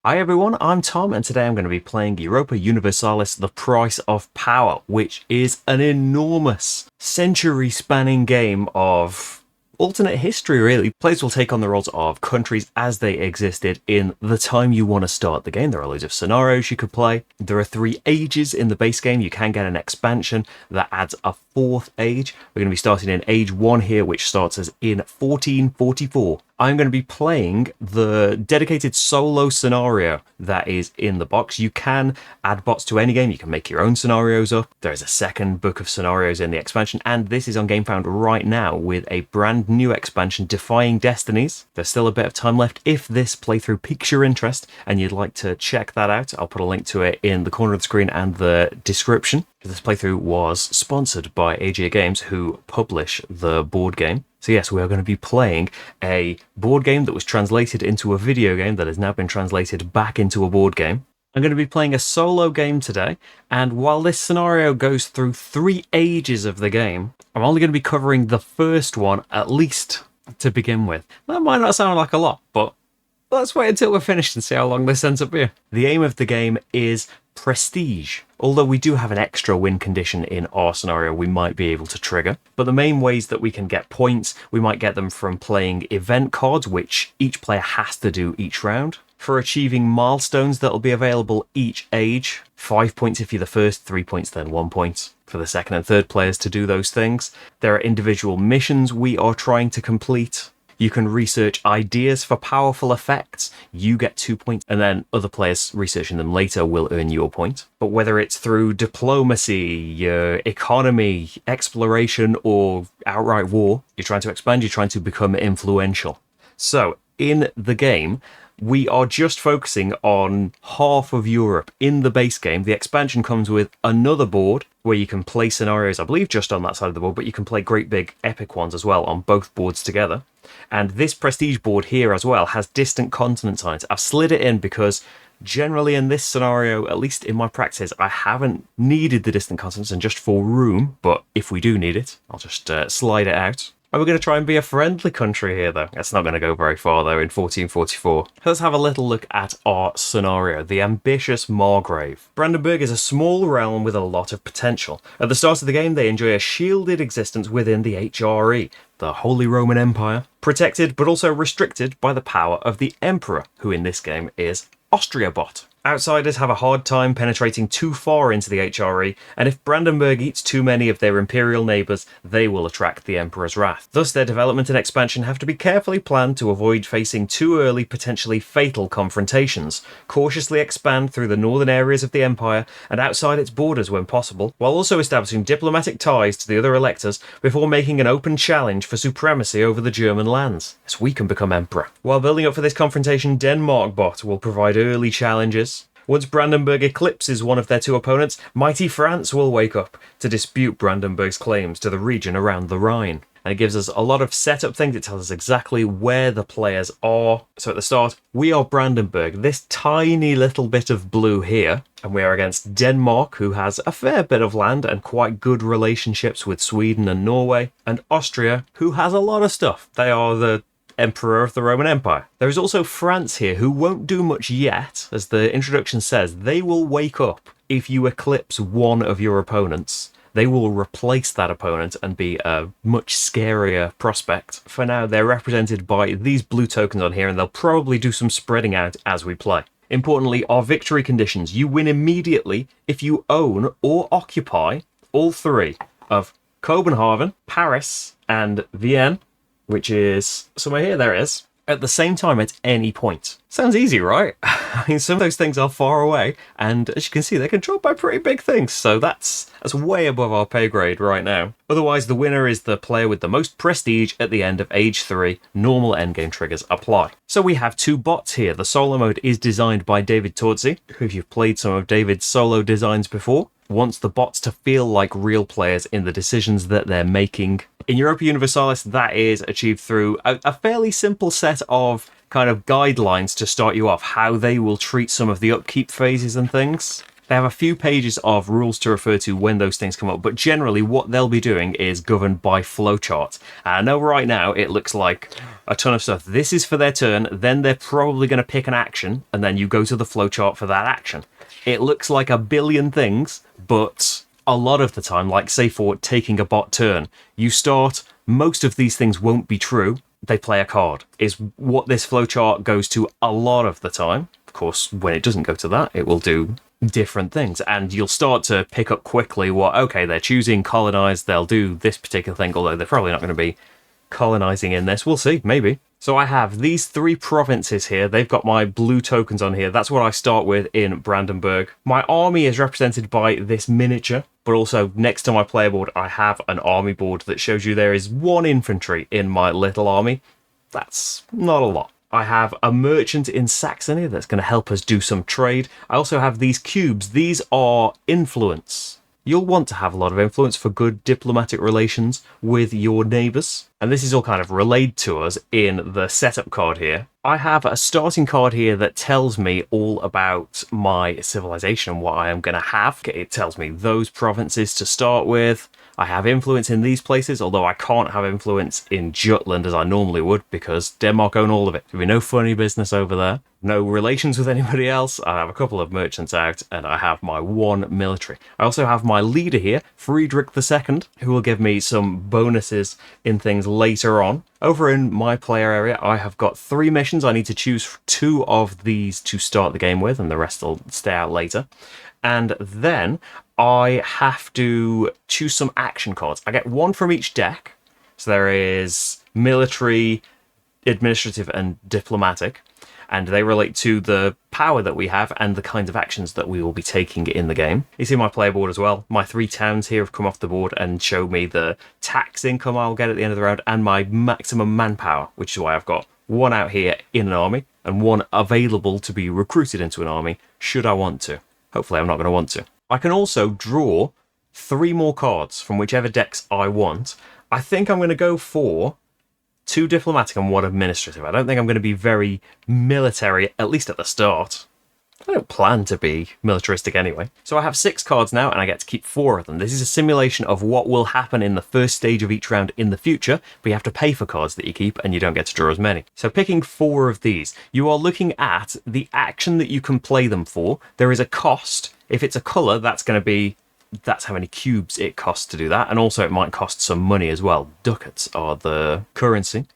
Hi everyone, I'm Tom, and today I'm going to be playing Europa Universalis, The Price of Power, which is an enormous, century-spanning game of alternate history, really. Players will take on the roles of countries as they existed in the time you want to start the game. There are loads of scenarios you could play. There are 3 ages in the base game. You can get an expansion that adds a 4th age. We're going to be starting in Age 1 here, which starts as in 1444. I'm going to be playing the dedicated solo scenario that is in the box. You can add bots to any game. You can make your own scenarios up. There's a second book of scenarios in the expansion, and this is on GameFound right now with a brand new expansion, Defying Destinies. There's still a bit of time left if this playthrough piques your interest and you'd like to check that out. I'll put a link to it in the corner of the screen and the description. This playthrough was sponsored by AGA Games, who publish the board game. So yes, we are going to be playing a board game that was translated into a video game that has now been translated back into a board game. I'm going to be playing a solo game today, and while this scenario goes through 3 ages of the game, I'm only going to be covering the first one, at least to begin with. That might not sound like a lot, but let's wait until we're finished and see how long this ends up being. The aim of the game is prestige. Although we do have an extra win condition in our scenario we might be able to trigger. But the main ways that we can get points, we might get them from playing event cards, which each player has to do each round. For achieving milestones that will be available each age. 5 points if you're the first, 3 points then 1 point for the second and third players to do those things. There are individual missions we are trying to complete. You can research ideas for powerful effects. You get 2 points, and then other players researching them later will earn you a point. But whether it's through diplomacy, economy, exploration, or outright war, you're trying to expand, you're trying to become influential. So, in the game, we are just focusing on half of Europe in the base game. The expansion comes with another board where you can play scenarios, I believe, just on that side of the board, but you can play great big epic ones as well on both boards together. And this prestige board here as well has distant continents on it. I've slid it in because generally in this scenario, at least in my practice, I haven't needed the distant continents and just for room, but if we do need it, I'll just slide it out. And we're going to try and be a friendly country here, though. That's not going to go very far, though, in 1444. Let's have a little look at our scenario, the Ambitious Margrave. Brandenburg is a small realm with a lot of potential. At the start of the game, they enjoy a shielded existence within the HRE, the Holy Roman Empire, protected but also restricted by the power of the Emperor, who in this game is Austriabot. Outsiders have a hard time penetrating too far into the HRE, and if Brandenburg eats too many of their imperial neighbours, they will attract the Emperor's wrath. Thus, their development and expansion have to be carefully planned to avoid facing too early, potentially fatal confrontations. Cautiously expand through the northern areas of the Empire and outside its borders when possible, while also establishing diplomatic ties to the other electors before making an open challenge for supremacy over the German lands. As we can become Emperor. While building up for this confrontation, Denmark-bot will provide early challenges. Once Brandenburg eclipses one of their 2 opponents, mighty France will wake up to dispute Brandenburg's claims to the region around the Rhine. And it gives us a lot of setup things. It tells us exactly where the players are. So at the start, we are Brandenburg, this tiny little bit of blue here. And we are against Denmark, who has a fair bit of land and quite good relationships with Sweden and Norway. And Austria, who has a lot of stuff. They are the Emperor of the Roman Empire. There is also France here, who won't do much yet. As the introduction says, they will wake up if you eclipse one of your opponents. They will replace that opponent and be a much scarier prospect. For now, they're represented by these blue tokens on here, and they'll probably do some spreading out as we play. Importantly, our victory conditions. You win immediately if you own or occupy all 3 of Copenhagen, Paris, and Vienna, which is somewhere here, there it is, at the same time at any point. Sounds easy, right? I mean, some of those things are far away, and as you can see, they're controlled by pretty big things, so that's way above our pay grade right now. Otherwise, the winner is the player with the most prestige at the end of Age 3. Normal endgame triggers apply. So we have 2 bots here. The solo mode is designed by David Torzi, who, if you've played some of David's solo designs before, wants the bots to feel like real players in the decisions that they're making. In Europa Universalis, that is achieved through a fairly simple set of kind of guidelines to start you off, how they will treat some of the upkeep phases and things. They have a few pages of rules to refer to when those things come up, but generally what they'll be doing is governed by flowcharts. And I know right now it looks like a ton of stuff. This is for their turn, then they're probably going to pick an action, and then you go to the flowchart for that action. It looks like a billion things, but a lot of the time, like say for taking a bot turn, you start, most of these things won't be true, they play a card, is what this flowchart goes to a lot of the time. Of course, when it doesn't go to that, it will do different things, and you'll start to pick up quickly what, okay, they're choosing colonize, they'll do this particular thing, although they're probably not going to be colonizing in this. We'll see, maybe. So I have these 3 provinces here. They've got my blue tokens on here. That's what I start with in Brandenburg. My army is represented by this miniature, but also next to my player board, I have an army board that shows you there is 1 infantry in my little army. That's not a lot. I have a merchant in Saxony that's going to help us do some trade. I also have these cubes. These are influence. You'll want to have a lot of influence for good diplomatic relations with your neighbours. And this is all kind of relayed to us in the setup card here. I have a starting card here that tells me all about my civilization and what I am going to have. It tells me those provinces to start with. I have influence in these places, although I can't have influence in Jutland as I normally would because Denmark own all of it. There'll be no funny business over there. No relations with anybody else. I have a couple of merchants out, and I have my 1 military. I also have my leader here, Friedrich II, who will give me some bonuses in things later on. Over in my player area, I have got 3 missions. I need to choose 2 of these to start the game with, and the rest will stay out later. And then I have to choose some action cards. I get 1 from each deck. So there is military, administrative, and diplomatic. And they relate to the power that we have and the kinds of actions that we will be taking in the game. You see my player board as well. My 3 towns here have come off the board and show me the tax income I'll get at the end of the round and my maximum manpower, which is why I've got 1 out here in an army and 1 available to be recruited into an army should I want to. Hopefully I'm not going to want to. I can also draw 3 more cards from whichever decks I want. I think I'm going to go for 2 diplomatic and 1 administrative. I don't think I'm going to be very military, at least at the start. I don't plan to be militaristic anyway. So I have 6 cards now, and I get to keep 4 of them. This is a simulation of what will happen in the first stage of each round in the future, but you have to pay for cards that you keep, and you don't get to draw as many. So picking 4 of these, you are looking at the action that you can play them for. There is a cost. If it's a colour, that's how many cubes it costs to do that, and also it might cost some money as well. Ducats are the currency.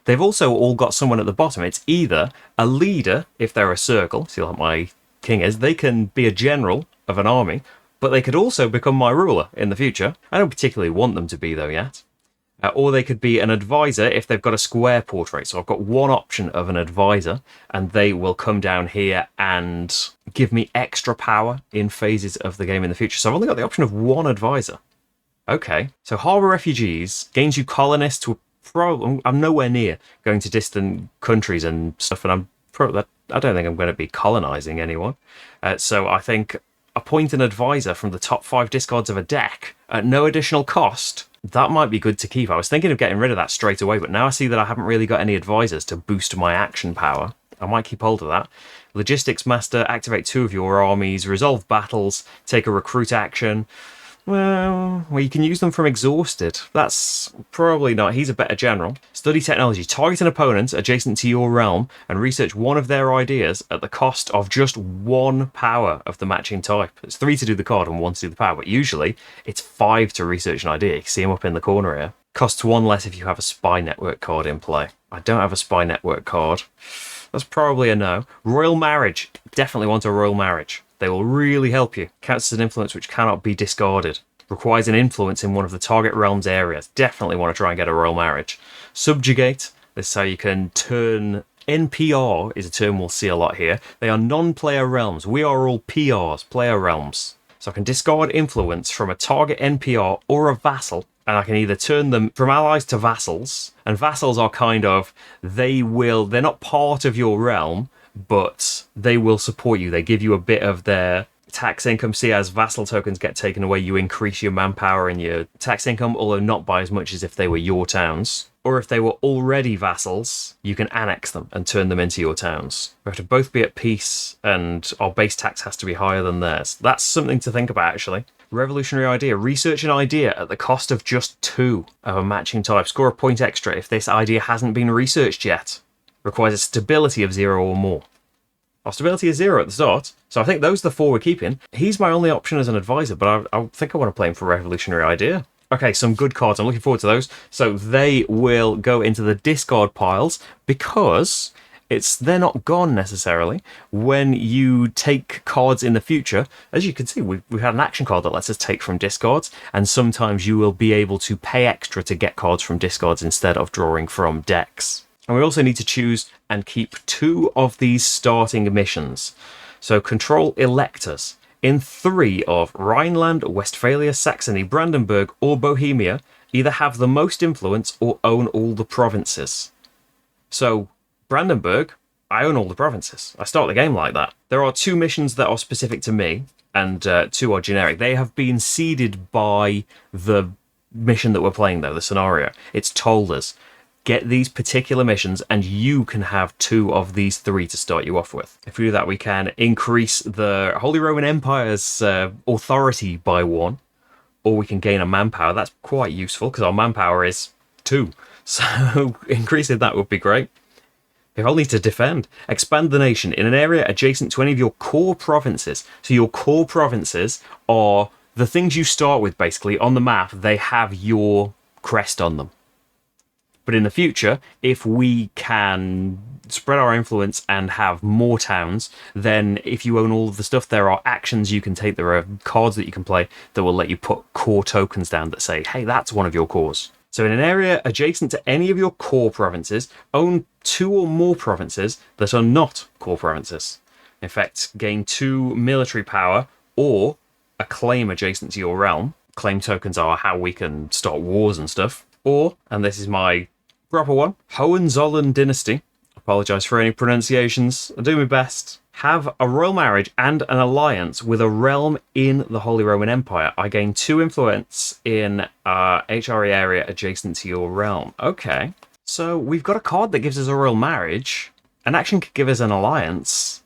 They've also all got someone at the bottom. It's either a leader, if they're a circle, see like my king is, they can be a general of an army, but they could also become my ruler in the future. I don't particularly want them to be though yet. Or they could be an advisor if they've got a square portrait. So I've got 1 option of an advisor, and they will come down here and give me extra power in phases of the game in the future. So I've only got the option of 1 advisor. Okay, so Harbour Refugees gains you colonists. I'm nowhere near going to distant countries and stuff, and I don't think I'm going to be colonizing anyone. So I think appoint an advisor from the top 5 discards of a deck at no additional cost. That might be good to keep. I was thinking of getting rid of that straight away, but now I see that I haven't really got any advisors to boost my action power. I might keep hold of that. Logistics Master, activate 2 of your armies, resolve battles, take a recruit action. Well, you can use them from exhausted. That's probably not. He's a better general. Study technology. Target an opponent adjacent to your realm and research 1 of their ideas at the cost of just 1 power of the matching type. It's 3 to do the card and 1 to do the power, but usually it's 5 to research an idea. You can see him up in the corner here. Costs 1 less if you have a spy network card in play. I don't have a spy network card. That's probably a no. Royal marriage. Definitely want a royal marriage. They will really help you. Counts as an influence which cannot be discarded. Requires an influence in one of the target realm's areas. Definitely want to try and get a royal marriage. Subjugate. This is how you can turn... NPR is a term we'll see a lot here. They are non-player realms. We are all PRs, player realms. So I can discard influence from a target NPR or a vassal, and I can either turn them from allies to vassals. And vassals are kind of... they're not part of your realm, but they will support you. They give you a bit of their tax income. See, as vassal tokens get taken away, you increase your manpower and your tax income, although not by as much as if they were your towns. Or if they were already vassals, you can annex them and turn them into your towns. We have to both be at peace, and our base tax has to be higher than theirs. That's something to think about, actually. Revolutionary idea. Research an idea at the cost of just 2 of a matching type. Score a point extra if this idea hasn't been researched yet. Requires a stability of 0 or more. Our stability is 0 at the start, so I think those are the 4 we're keeping. He's my only option as an advisor, but I think I want to play him for Revolutionary Idea. Okay, some good cards. I'm looking forward to those. So they will go into the discard piles because they're not gone necessarily. When you take cards in the future, as you can see, we've had an action card that lets us take from discards, and sometimes you will be able to pay extra to get cards from discards instead of drawing from decks. And we also need to choose and keep 2 of these starting missions. So control electors. In 3 of Rhineland, Westphalia, Saxony, Brandenburg, or Bohemia, either have the most influence or own all the provinces. So, Brandenburg, I own all the provinces. I start the game like that. There are 2 missions that are specific to me, and 2 are generic. They have been seeded by the mission that we're playing, though, the scenario. It's told us, get these particular missions, and you can have 2 of these 3 to start you off with. If we do that, we can increase the Holy Roman Empire's authority by 1, or we can gain a manpower. That's quite useful, because our manpower is 2. So increasing that would be great. We all need to defend. Expand the nation in an area adjacent to any of your core provinces. So your core provinces are the things you start with, basically. On the map, they have your crest on them. But in the future, if we can spread our influence and have more towns, then if you own all of the stuff, there are actions you can take, there are cards that you can play that will let you put core tokens down that say, hey, that's one of your cores. So in an area adjacent to any of your core provinces, own 2 or more provinces that are not core provinces. In fact, gain 2 military power or a claim adjacent to your realm. Claim tokens are how we can start wars and stuff. Or, and this is my proper one, Hohenzollern dynasty. Apologise for any pronunciations. I'll do my best. Have a royal marriage and an alliance with a realm in the Holy Roman Empire. I gain 2 influence in HRE area adjacent to your realm. Okay. So we've got a card that gives us a royal marriage. An action could give us an alliance.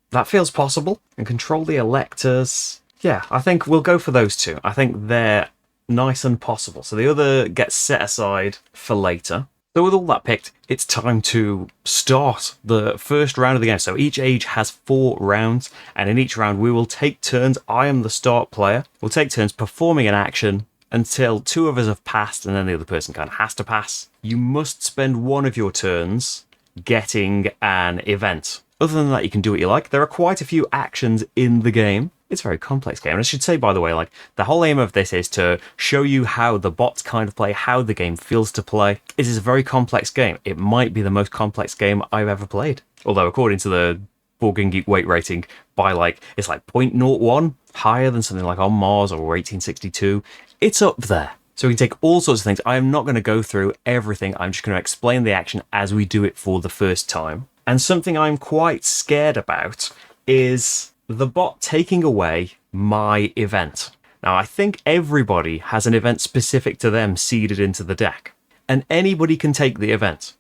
That feels possible. And control the electors. Yeah, I think we'll go for those 2. I think they're nice and possible. So the other gets set aside for later. So with all that picked, it's time to start the first round of the game. So each age has 4 rounds, and in each round we will take turns. I am the start player. We'll take turns performing an action until 2 of us have passed, and then the other person kind of has to pass. You must spend 1 of your turns getting an event. Other than that, you can do what you like. There are quite a few actions in the game. It's a very complex game. And I should say, by the way, like, the whole aim of this is to show you how the bots kind of play, how the game feels to play. It is a very complex game. It might be the most complex game I've ever played. Although, according to the Board Game Geek weight rating, it's like 0.01, higher than something like On Mars or 1862. It's up there. So we can take all sorts of things. I am not going to go through everything. I'm just going to explain the action as we do it for the first time. And something I'm quite scared about is the bot taking away my event. Now, I think everybody has an event specific to them seeded into the deck, and anybody can take the event.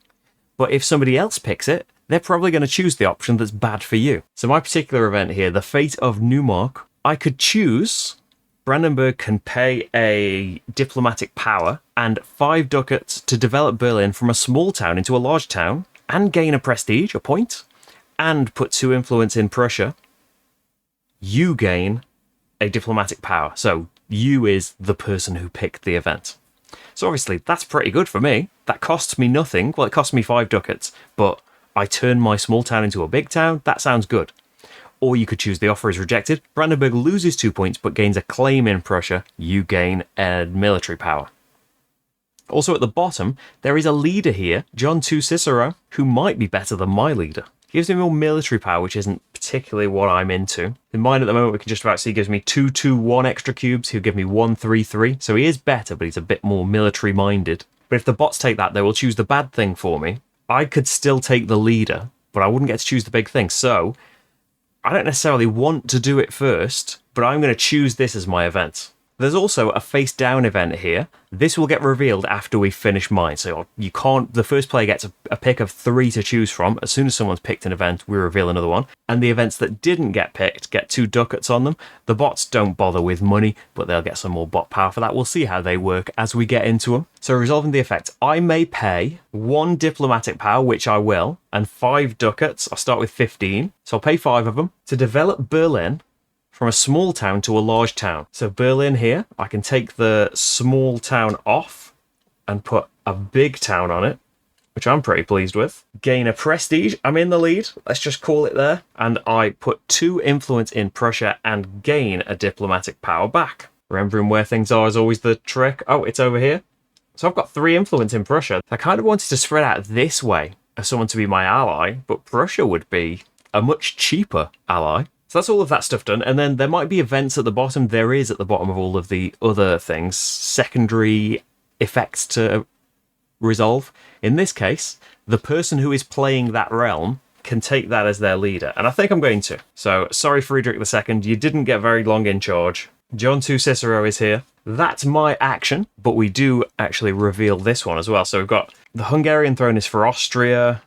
But if somebody else picks it, they're probably going to choose the option that's bad for you. So my particular event here, the Fate of Neumark, I could choose Brandenburg can pay a diplomatic power and 5 ducats to develop Berlin from a small town into a large town and gain a prestige, a point, and put 2 influence in Prussia. You gain a diplomatic power. So you is the person who picked the event. So obviously that's pretty good for me. That costs me nothing. Well, it costs me 5 ducats, but I turn my small town into a big town. That sounds good. Or you could choose the offer is rejected. Brandenburg loses 2 points but gains a claim in Prussia. You gain a military power. Also at the bottom, there is a leader here, John II Cicero, who might be better than my leader. He gives me more military power, which isn't particularly what I'm into. In mine at the moment, we can just about see he gives me 2-2-1 extra cubes. He'll give me 1-3-3. So he is better, but he's a bit more military-minded. But if the bots take that, they will choose the bad thing for me. I could still take the leader, but I wouldn't get to choose the big thing. So I don't necessarily want to do it first, but I'm going to choose this as my event. There's also a face down event here. This will get revealed after we finish mine. So you can't, the first player gets a pick of 3 to choose from. As soon as someone's picked an event, we reveal another one. And the events that didn't get picked get 2 ducats on them. The bots don't bother with money, but they'll get some more bot power for that. We'll see how they work as we get into them. So resolving the effect, I may pay 1 diplomatic power, which I will, and 5 ducats. I'll start with 15. So I'll pay 5 of them to develop Berlin from a small town to a large town. So Berlin here, I can take the small town off and put a big town on it, which I'm pretty pleased with. Gain a prestige, I'm in the lead, let's just call it there. And I put 2 influence in Prussia and gain a diplomatic power back. Remembering where things are is always the trick. Oh, it's over here. So I've got 3 influence in Prussia. I kind of wanted to spread out this way as someone to be my ally, but Prussia would be a much cheaper ally. So that's all of that stuff done, and then there might be events at the bottom. There is at the bottom of all of the other things, secondary effects to resolve. In this case, the person who is playing that realm can take that as their leader, and I think I'm going to. So, sorry Friedrich II, you didn't get very long in charge. John II Cicero is here. That's my action, but we do actually reveal this one as well. So we've got the Hungarian throne is for Austria.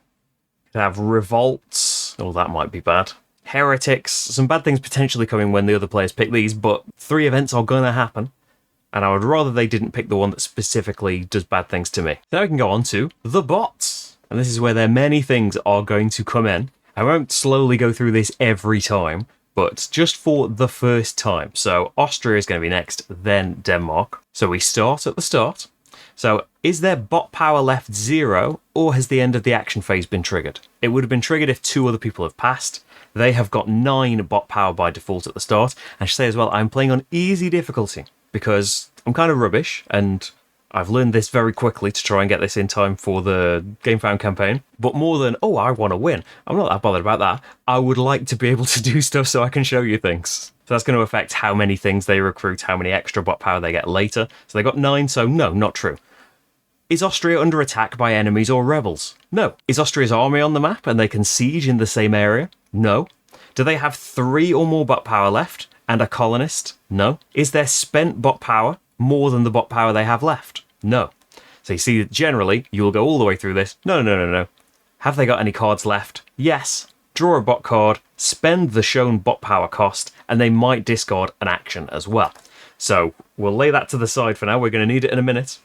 We have revolts. Oh, that might be bad. Heretics, some bad things potentially coming when the other players pick these, but 3 events are going to happen, and I would rather they didn't pick the one that specifically does bad things to me. Now we can go on to the bots, and this is where many things are going to come in. I won't slowly go through this every time, but just for the first time. So Austria is going to be next, then Denmark. So we start at the start. So is there bot power left 0, or has the end of the action phase been triggered? It would have been triggered if 2 other people have passed. They have got 9 bot power by default at the start. I should say as well, I'm playing on easy difficulty because I'm kind of rubbish, and I've learned this very quickly to try and get this in time for the GameFound campaign. But more than, oh, I want to win, I'm not that bothered about that. I would like to be able to do stuff so I can show you things. So that's going to affect how many things they recruit, how many extra bot power they get later. So they got 9, so no, not true. Is Austria under attack by enemies or rebels? No. Is Austria's army on the map and they can siege in the same area? No. Do they have 3 or more bot power left and a colonist? No. Is their spent bot power more than the bot power they have left? No. So you see that generally you will go all the way through this. No. Have they got any cards left? Yes. Draw a bot card, spend the shown bot power cost, and they might discard an action as well. So we'll lay that to the side for now. We're going to need it in a minute.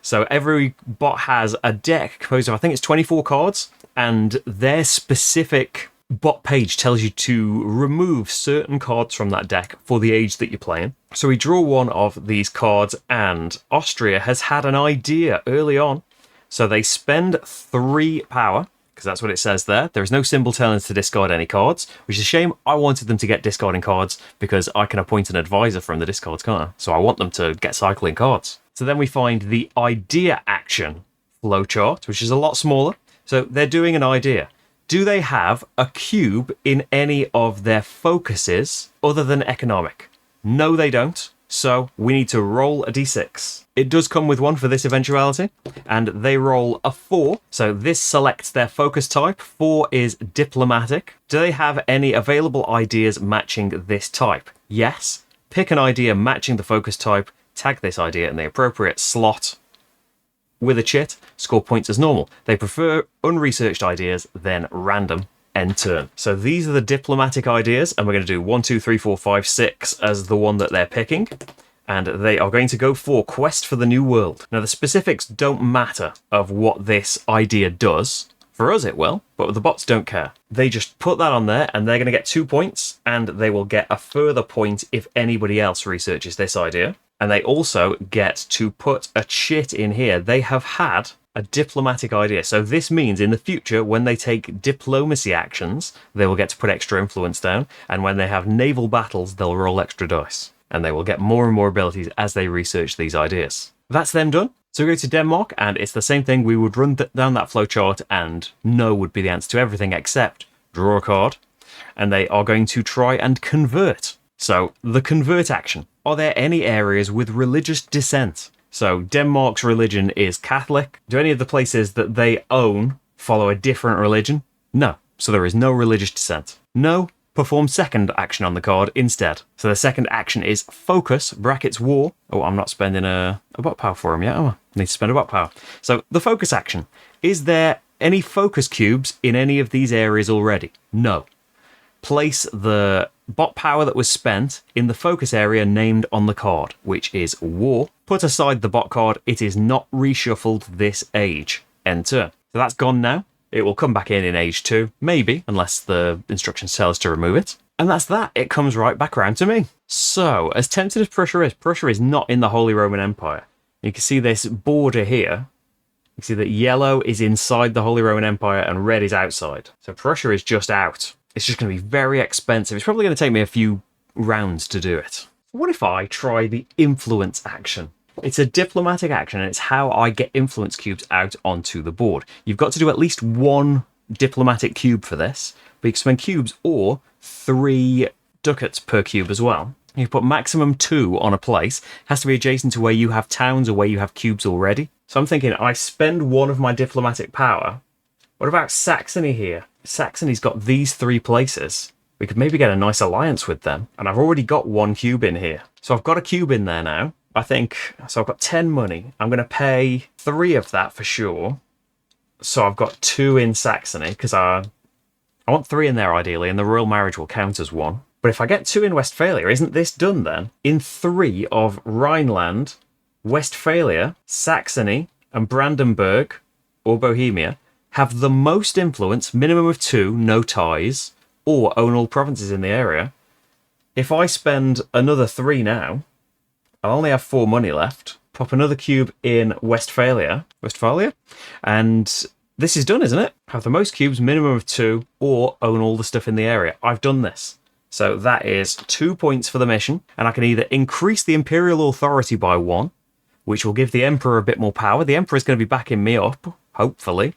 So every bot has a deck composed of, I think it's 24 cards, and their specific bot page tells you to remove certain cards from that deck for the age that you're playing. So we draw one of these cards, and Austria has had an idea early on. So they spend 3 power, because that's what it says there. There is no symbol telling us to discard any cards, which is a shame. I wanted them to get discarding cards because I can appoint an advisor from the discards, can't I? So I want them to get cycling cards. So then we find the idea action flowchart, which is a lot smaller. So they're doing an idea. Do they have a cube in any of their focuses other than economic? No, they don't. So we need to roll a d6. It does come with one for this eventuality, and they roll a 4. So this selects their focus type. 4 is diplomatic. Do they have any available ideas matching this type? Yes. Pick an idea matching the focus type, tag this idea in the appropriate slot with a chit, score points as normal. They prefer unresearched ideas, then random, end turn. So these are the diplomatic ideas, and we're going to do 1, 2, 3, 4, 5, 6 as the one that they're picking. And they are going to go for Quest for the New World. Now the specifics don't matter of what this idea does. For us it will, but the bots don't care. They just put that on there, and they're going to get 2 points, and they will get a further point if anybody else researches this idea. And they also get to put a chit in here. They have had a diplomatic idea. So this means in the future, when they take diplomacy actions, they will get to put extra influence down. And when they have naval battles, they'll roll extra dice. And they will get more and more abilities as they research these ideas. That's them done. So we go to Denmark, and it's the same thing. We would run down that flowchart, and no would be the answer to everything except draw a card. And they are going to try and convert. So the convert action. Are there any areas with religious dissent? So Denmark's religion is Catholic. Do any of the places that they own follow a different religion? No. So there is no religious dissent. No. perform second action on the card instead. So the second action is focus, brackets war. Oh, I'm not spending a bot power for him yet, am I? I need to spend a bot power. So the focus action. Is there any focus cubes in any of these areas already? No. Place the bot power that was spent in the focus area named on the card, which is war. Put aside the bot card. It is not reshuffled this age. End turn. So that's gone now. It will come back in age 2, maybe, unless the instructions tell us to remove it. And that's that. It comes right back around to me. So, as tempted as Prussia is not in the Holy Roman Empire. You can see this border here. You can see that yellow is inside the Holy Roman Empire and red is outside. So Prussia is just out. It's just going to be very expensive. It's probably going to take me a few rounds to do it. What if I try the influence action? It's a diplomatic action, and it's how I get influence cubes out onto the board. You've got to do at least 1 diplomatic cube for this, but you can spend cubes or 3 ducats per cube as well. You put maximum 2 on a place. It has to be adjacent to where you have towns or where you have cubes already. So I'm thinking I spend 1 of my diplomatic power. What about Saxony here? Saxony's got these 3 places. We could maybe get a nice alliance with them. And I've already got 1 cube in here. So I've got a cube in there now. I think, so I've got 10 money. I'm going to pay 3 of that for sure. So I've got 2 in Saxony, because I want 3 in there ideally, and the royal marriage will count as 1. But if I get 2 in Westphalia, isn't this done then? In 3 of Rhineland, Westphalia, Saxony, and Brandenburg, or Bohemia, have the most influence, minimum of 2, no ties, or own all provinces in the area. If I spend another 3 now, I'll only have 4 money left. Pop another cube in Westphalia, and this is done, isn't it? Have the most cubes, minimum of 2, or own all the stuff in the area. I've done this. So that is 2 points for the mission, and I can either increase the imperial authority by 1, which will give the emperor a bit more power. The emperor is going to be backing me up, hopefully,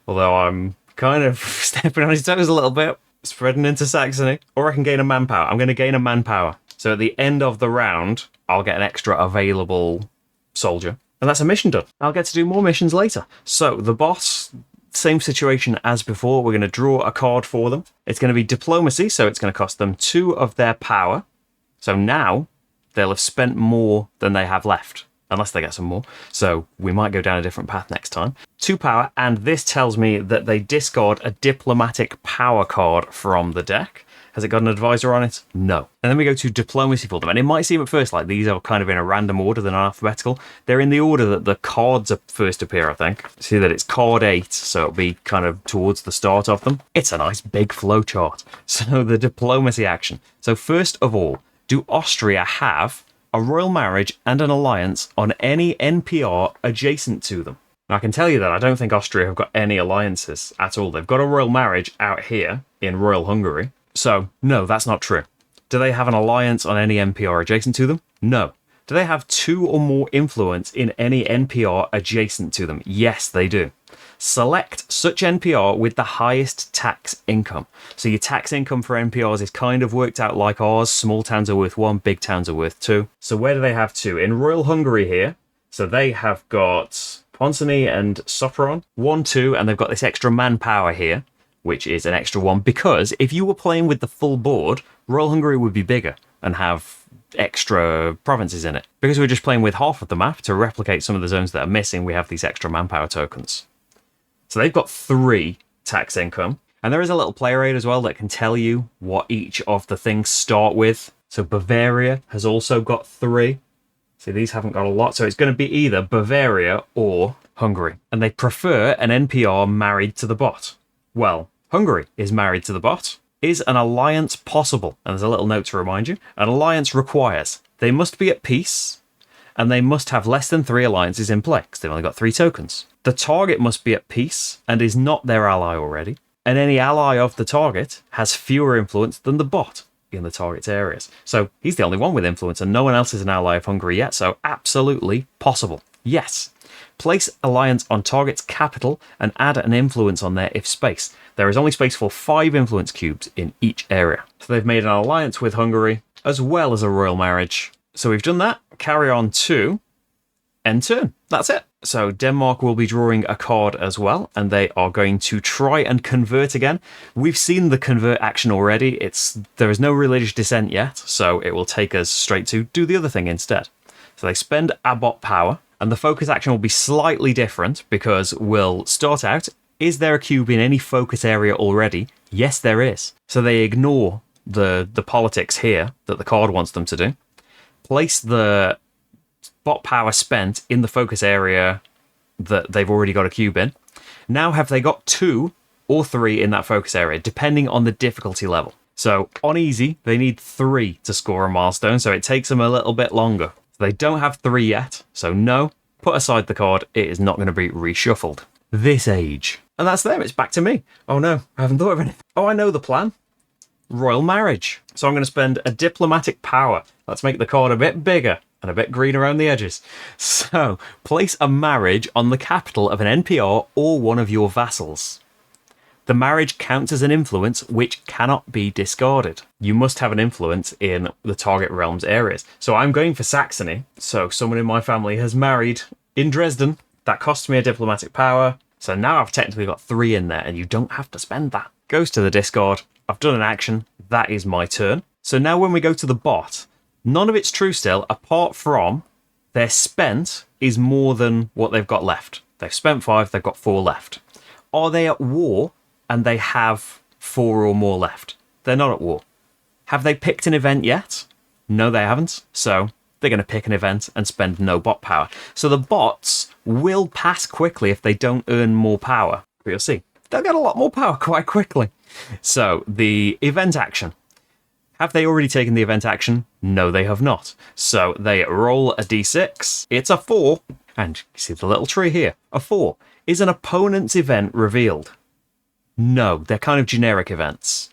although I'm kind of stepping on his toes a little bit, spreading into Saxony. Or I can gain a manpower. I'm going to gain a manpower. So at the end of the round, I'll get an extra available soldier. And that's a mission done. I'll get to do more missions later. So the boss, same situation as before. We're going to draw a card for them. It's going to be diplomacy, so it's going to cost them 2 of their power. So now they'll have spent more than they have left, unless they get some more. So we might go down a different path next time. 2 power, and this tells me that they discard a diplomatic power card from the deck. Has it got an advisor on it? No. And then we go to diplomacy for them. And it might seem at first like these are kind of in a random order, they're not alphabetical. They're in the order that the cards first appear, I think. See that it's card 8, so it'll be kind of towards the start of them. It's a nice big flow chart. So the diplomacy action. So first of all, do Austria have a royal marriage and an alliance on any NPR adjacent to them? Now, I can tell you that I don't think Austria have got any alliances at all. They've got a royal marriage out here in Royal Hungary. So, no, that's not true. Do they have an alliance on any NPR adjacent to them? No. Do they have 2 or more influence in any NPR adjacent to them? Yes, they do. Select such NPR with the highest tax income. So your tax income for NPRs is kind of worked out like ours. Small towns are worth 1, big towns are worth 2. So where do they have 2? In Royal Hungary here. So they have got Ponsonby and Sopron. 1, 2, and they've got this extra manpower here, which is an extra 1, because if you were playing with the full board, Royal Hungary would be bigger and have extra provinces in it. Because we're just playing with half of the map to replicate some of the zones that are missing, we have these extra manpower tokens. So they've got 3 tax income. And there is a little player aid as well that can tell you what each of the things start with. So Bavaria has also got 3. See, these haven't got a lot. So it's going to be either Bavaria or Hungary. And they prefer an NPR married to the bot. Well, Hungary is married to the bot. Is an alliance possible? And there's a little note to remind you. An alliance requires they must be at peace, and they must have less than 3 alliances in play, because they've only got 3 tokens. The target must be at peace, and is not their ally already. And any ally of the target has fewer influence than the bot in the target's areas. So he's the only one with influence, and no one else is an ally of Hungary yet, so absolutely possible. Yes. Place alliance on target's capital and add an influence on there if space. There is only space for 5 influence cubes in each area. So they've made an alliance with Hungary as well as a royal marriage. So we've done that. Carry on to end turn. That's it. So Denmark will be drawing a card as well, and they are going to try and convert again. We've seen the convert action already. There is no religious dissent yet, so it will take us straight to do the other thing instead. So they spend a bot power, and the focus action will be slightly different because we'll start out, is there a cube in any focus area already? Yes, there is. So they ignore the politics here that the card wants them to do. Place the bot power spent in the focus area that they've already got a cube in. Now have they got 2 or 3 in that focus area, depending on the difficulty level. So on easy, they need 3 to score a milestone, so it takes them a little bit longer. They don't have 3 yet, so no, put aside the card, it is not going to be reshuffled. This age. And that's them, it's back to me. Oh no, I haven't thought of anything. Oh, I know the plan. Royal marriage. So I'm going to spend a diplomatic power. Let's make the card a bit bigger and a bit green around the edges. So, place a marriage on the capital of an NPR or one of your vassals. The marriage counts as an influence which cannot be discarded. You must have an influence in the target realm's areas. So I'm going for Saxony. So someone in my family has married in Dresden. That costs me a diplomatic power. So now I've technically got 3 in there, and you don't have to spend that. Goes to the discard. I've done an action. That is my turn. So now when we go to the bot, none of it's true still, apart from their spent is more than what they've got left. They've spent 5, they've got 4 left. Are they at war and they have 4 or more left? They're not at war. Have they picked an event yet? No, they haven't. So they're going to pick an event and spend no bot power. So the bots will pass quickly if they don't earn more power. But you'll see, they'll get a lot more power quite quickly. So the event action. Have they already taken the event action? No, they have not. So they roll a d6. It's a 4. And you see the little tree here. A 4. Is an opponent's event revealed? No, they're kind of generic events.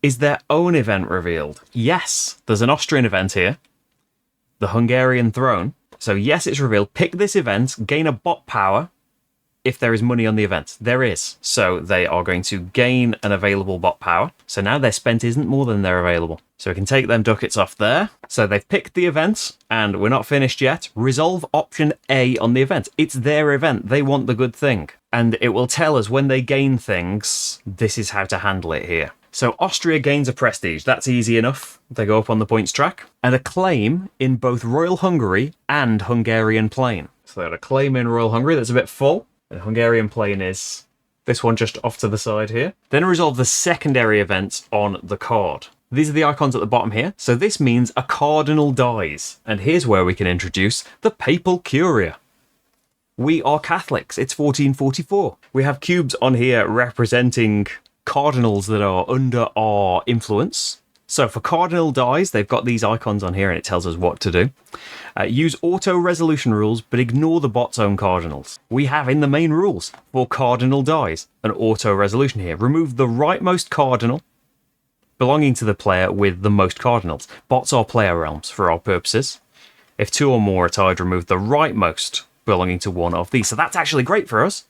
Is their own event revealed? Yes, there's an Austrian event here. The Hungarian throne. So yes, it's revealed. Pick this event, gain a bot power if there is money on the event. There is. So they are going to gain an available bot power. So now their spent isn't more than their available. So we can take them ducats off there. So they've picked the event, and we're not finished yet. Resolve option A on the event. It's their event. They want the good thing. And it will tell us when they gain things, this is how to handle it here. So Austria gains a prestige. That's easy enough. They go up on the points track. And a claim in both Royal Hungary and Hungarian Plain. So they had a claim in Royal Hungary that's a bit full. The Hungarian Plain is this one just off to the side here. Then resolve the secondary events on the card. These are the icons at the bottom here. So this means a cardinal dies. And here's where we can introduce the Papal Curia. We are Catholics. It's 1444. We have cubes on here representing cardinals that are under our influence. So for cardinal dies, they've got these icons on here and it tells us what to do. Use auto resolution rules, but ignore the bot's own cardinals. We have in the main rules for cardinal dies an auto resolution here. Remove the rightmost cardinal belonging to the player with the most cardinals. Bots are player realms for our purposes. If 2 or more are tied, remove the rightmost belonging to one of these. So that's actually great for us.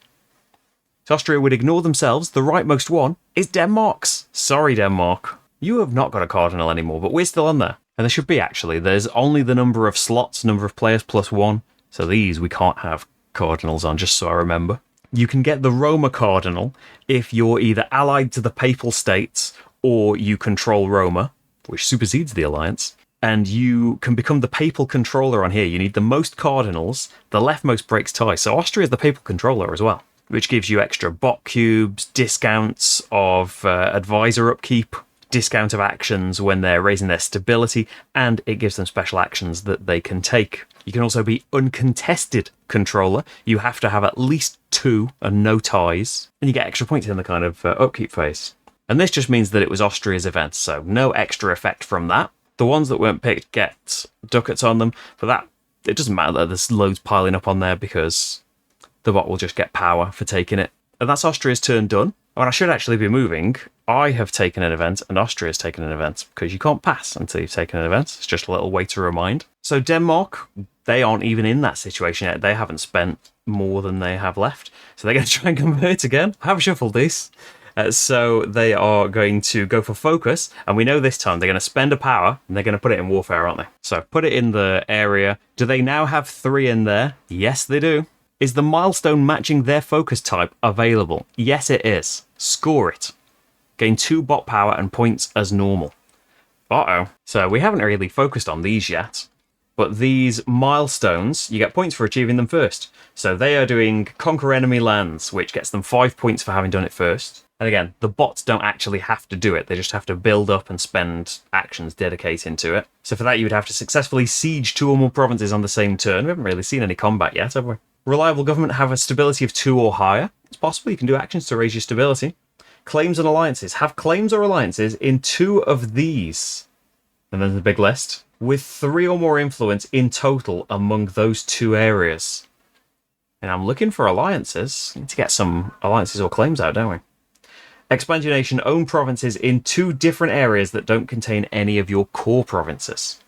So Austria would ignore themselves. The rightmost one is Denmark's. Sorry, Denmark. You have not got a cardinal anymore, but we're still on there. And there should be, actually. There's only the number of slots, number of players plus 1. So these we can't have cardinals on, just so I remember. You can get the Roma cardinal if you're either allied to the Papal States or you control Roma, which supersedes the alliance. And you can become the Papal controller on here. You need the most cardinals. The leftmost breaks ties. So Austria is the Papal controller as well, which gives you extra bot cubes, discounts of advisor upkeep, discount of actions when they're raising their stability, and it gives them special actions that they can take. You can also be uncontested controller. You have to have at least 2 and no ties, and you get extra points in the kind of upkeep phase. And this just means that it was Austria's event, so no extra effect from that. The ones that weren't picked get ducats on them, but that it doesn't matter that there's loads piling up on there because the bot will just get power for taking it. And that's Austria's turn done. And I should actually be moving. I have taken an event and Austria's taken an event because you can't pass until you've taken an event. It's just a little way to remind. So Denmark, they aren't even in that situation yet. They haven't spent more than they have left. So they're going to try and convert again. I have shuffled these. So they are going to go for focus. And we know this time they're going to spend a power and they're going to put it in warfare, aren't they? So put it in the area. Do they now have 3 in there? Yes, they do. Is the milestone matching their focus type available? Yes, it is. Score it. Gain 2 bot power and points as normal. Uh-oh. So we haven't really focused on these yet. But these milestones, you get points for achieving them first. So they are doing Conquer Enemy Lands, which gets them 5 points for having done it first. And again, the bots don't actually have to do it. They just have to build up and spend actions dedicating to it. So for that, you would have to successfully siege 2 or more provinces on the same turn. We haven't really seen any combat yet, have we? Reliable government have a stability of 2 or higher. It's possible you can do actions to raise your stability. Claims and alliances. Have claims or alliances in 2 of these. And then the big list. With 3 or more influence in total among those 2 areas. And I'm looking for alliances. We need to get some alliances or claims out, don't we? Expand your nation, own provinces in 2 different areas that don't contain any of your core provinces.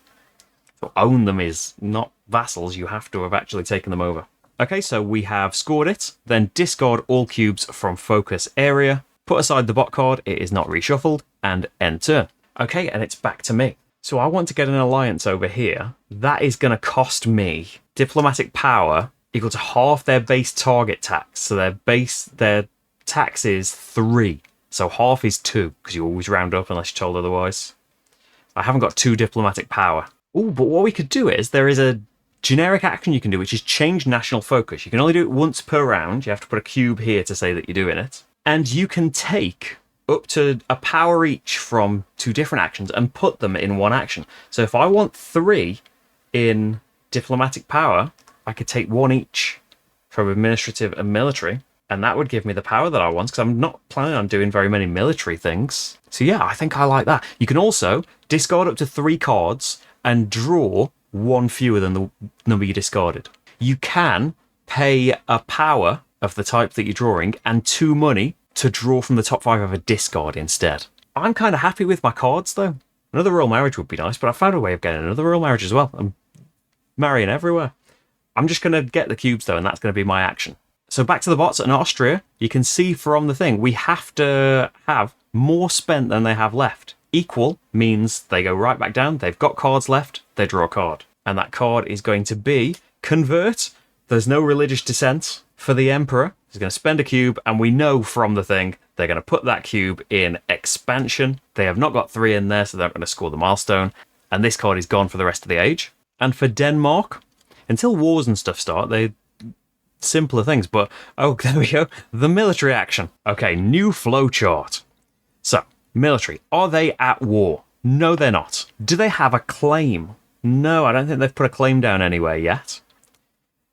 So own them is not vassals, you have to have actually taken them over. Okay, so we have scored it, then discard all cubes from focus area, put aside the bot card, it is not reshuffled, and end turn. Okay, and it's back to me. So I want to get an alliance over here. That is going to cost me diplomatic power equal to half their base target tax. So their tax is 3. So half is 2, because you always round up unless you're told otherwise. I haven't got 2 diplomatic power. Oh, but what we could do is, there is a generic action you can do, which is change national focus. You can only do it once per round. You have to put a cube here to say that you're doing it. And you can take up to a power each from 2 different actions and put them in one action. So if I want 3 in diplomatic power, I could take 1 each from administrative and military. And that would give me the power that I want, because I'm not planning on doing very many military things. So yeah, I think I like that. You can also discard up to 3 cards and draw 1 fewer than the number you discarded. You can pay a power of the type that you're drawing and 2 money to draw from the top 5 of a discard instead. I'm kind of happy with my cards, though. Another royal marriage would be nice, but I found a way of getting another royal marriage as well. I'm marrying everywhere. I'm just going to get the cubes, though, and that's going to be my action. So back to the bots in Austria, you can see from the thing, we have to have more spent than they have left. Equal means they go right back down, they've got cards left, they draw a card. And that card is going to be Convert. There's no religious dissent for the Emperor. He's going to spend a cube, and we know from the thing, they're going to put that cube in Expansion. They have not got 3 in there, so they're not going to score the milestone. And this card is gone for the rest of the age. And for Denmark, until wars and stuff start, they simpler things, but oh, there we go. The military action. Okay, new flow chart. So, military. Are they at war? No, they're not. Do they have a claim? No, I don't think they've put a claim down anywhere yet.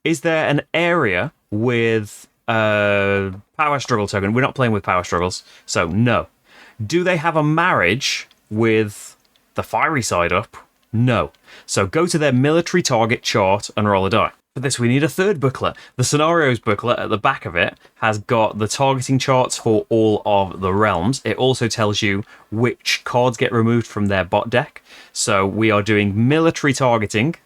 Is there an area with power struggle token? We're not playing with power struggles, so no. Do they have a marriage with the fiery side up? No. So go to their military target chart and roll a die. For this, we need a 3rd booklet. The scenarios booklet at the back of it has got the targeting charts for all of the realms. It also tells you which cards get removed from their bot deck. So we are doing military targeting.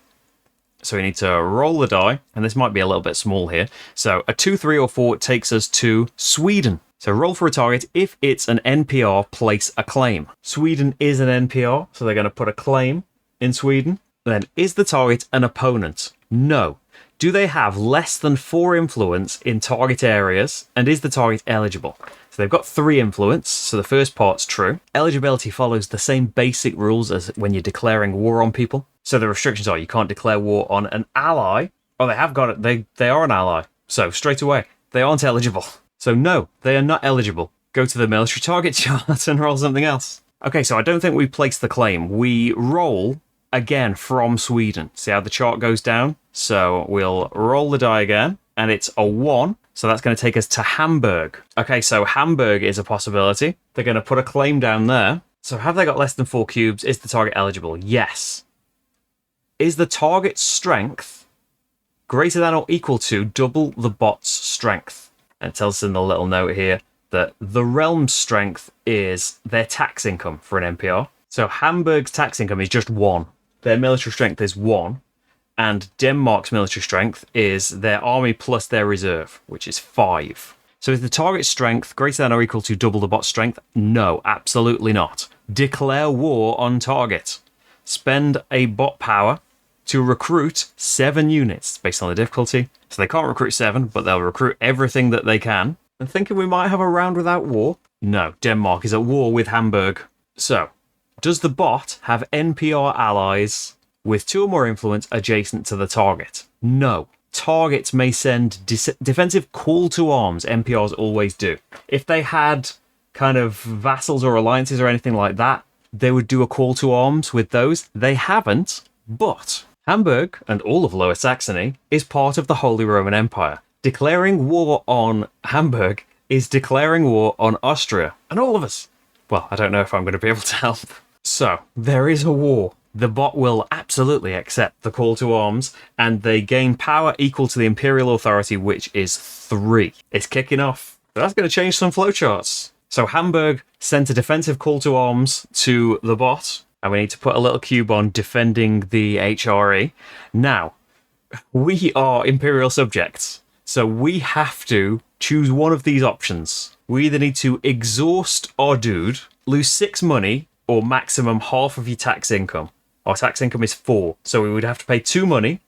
So we need to roll the die, and this might be a little bit small here. So a 2, 3, or 4 takes us to Sweden. So roll for a target. If it's an NPR, place a claim. Sweden is an NPR, so they're going to put a claim in Sweden. Then, is the target an opponent? No. Do they have less than 4 influence in target areas? And is the target eligible? So they've got 3 influence, so the first part's true. Eligibility follows the same basic rules as when you're declaring war on people. So the restrictions are you can't declare war on an ally. Oh, they have got it. They are an ally. So straight away, they aren't eligible. So no, they are not eligible. Go to the military target chart and roll something else. Okay, so I don't think we place the claim. We roll again from Sweden. See how the chart goes down? So we'll roll the die again, and it's a 1. So that's going to take us to Hamburg. Okay, so Hamburg is a possibility. They're going to put a claim down there. So have they got less than 4 cubes? Is the target eligible? Yes. Is the target strength greater than or equal to double the bot's strength? And it tells us in the little note here that the realm's strength is their tax income for an NPR. So Hamburg's tax income is just 1. Their military strength is 1. And Denmark's military strength is their army plus their reserve, which is 5. So is the target strength greater than or equal to double the bot's strength? No, absolutely not. Declare war on target. Spend a bot power to recruit 7 units based on the difficulty. So they can't recruit 7, but they'll recruit everything that they can. And thinking we might have a round without war? No, Denmark is at war with Hamburg. So, does the bot have NPR allies with 2 or more influence adjacent to the target? No. Targets may send defensive call to arms. NPRs always do. If they had kind of vassals or alliances or anything like that, they would do a call to arms with those. They haven't, but Hamburg and all of Lower Saxony is part of the Holy Roman Empire. Declaring war on Hamburg is declaring war on Austria and all of us. Well, I don't know if I'm going to be able to help. So, there is a war. The bot will absolutely accept the call to arms, and they gain power equal to the imperial authority, which is 3. It's kicking off. That's going to change some flowcharts. So Hamburg sent a defensive call to arms to the bot, and we need to put a little cube on defending the HRE. Now, we are imperial subjects, so we have to choose one of these options. We either need to exhaust our dude, lose 6 money, or maximum half of your tax income. Our tax income is 4, so we would have to pay 2 money,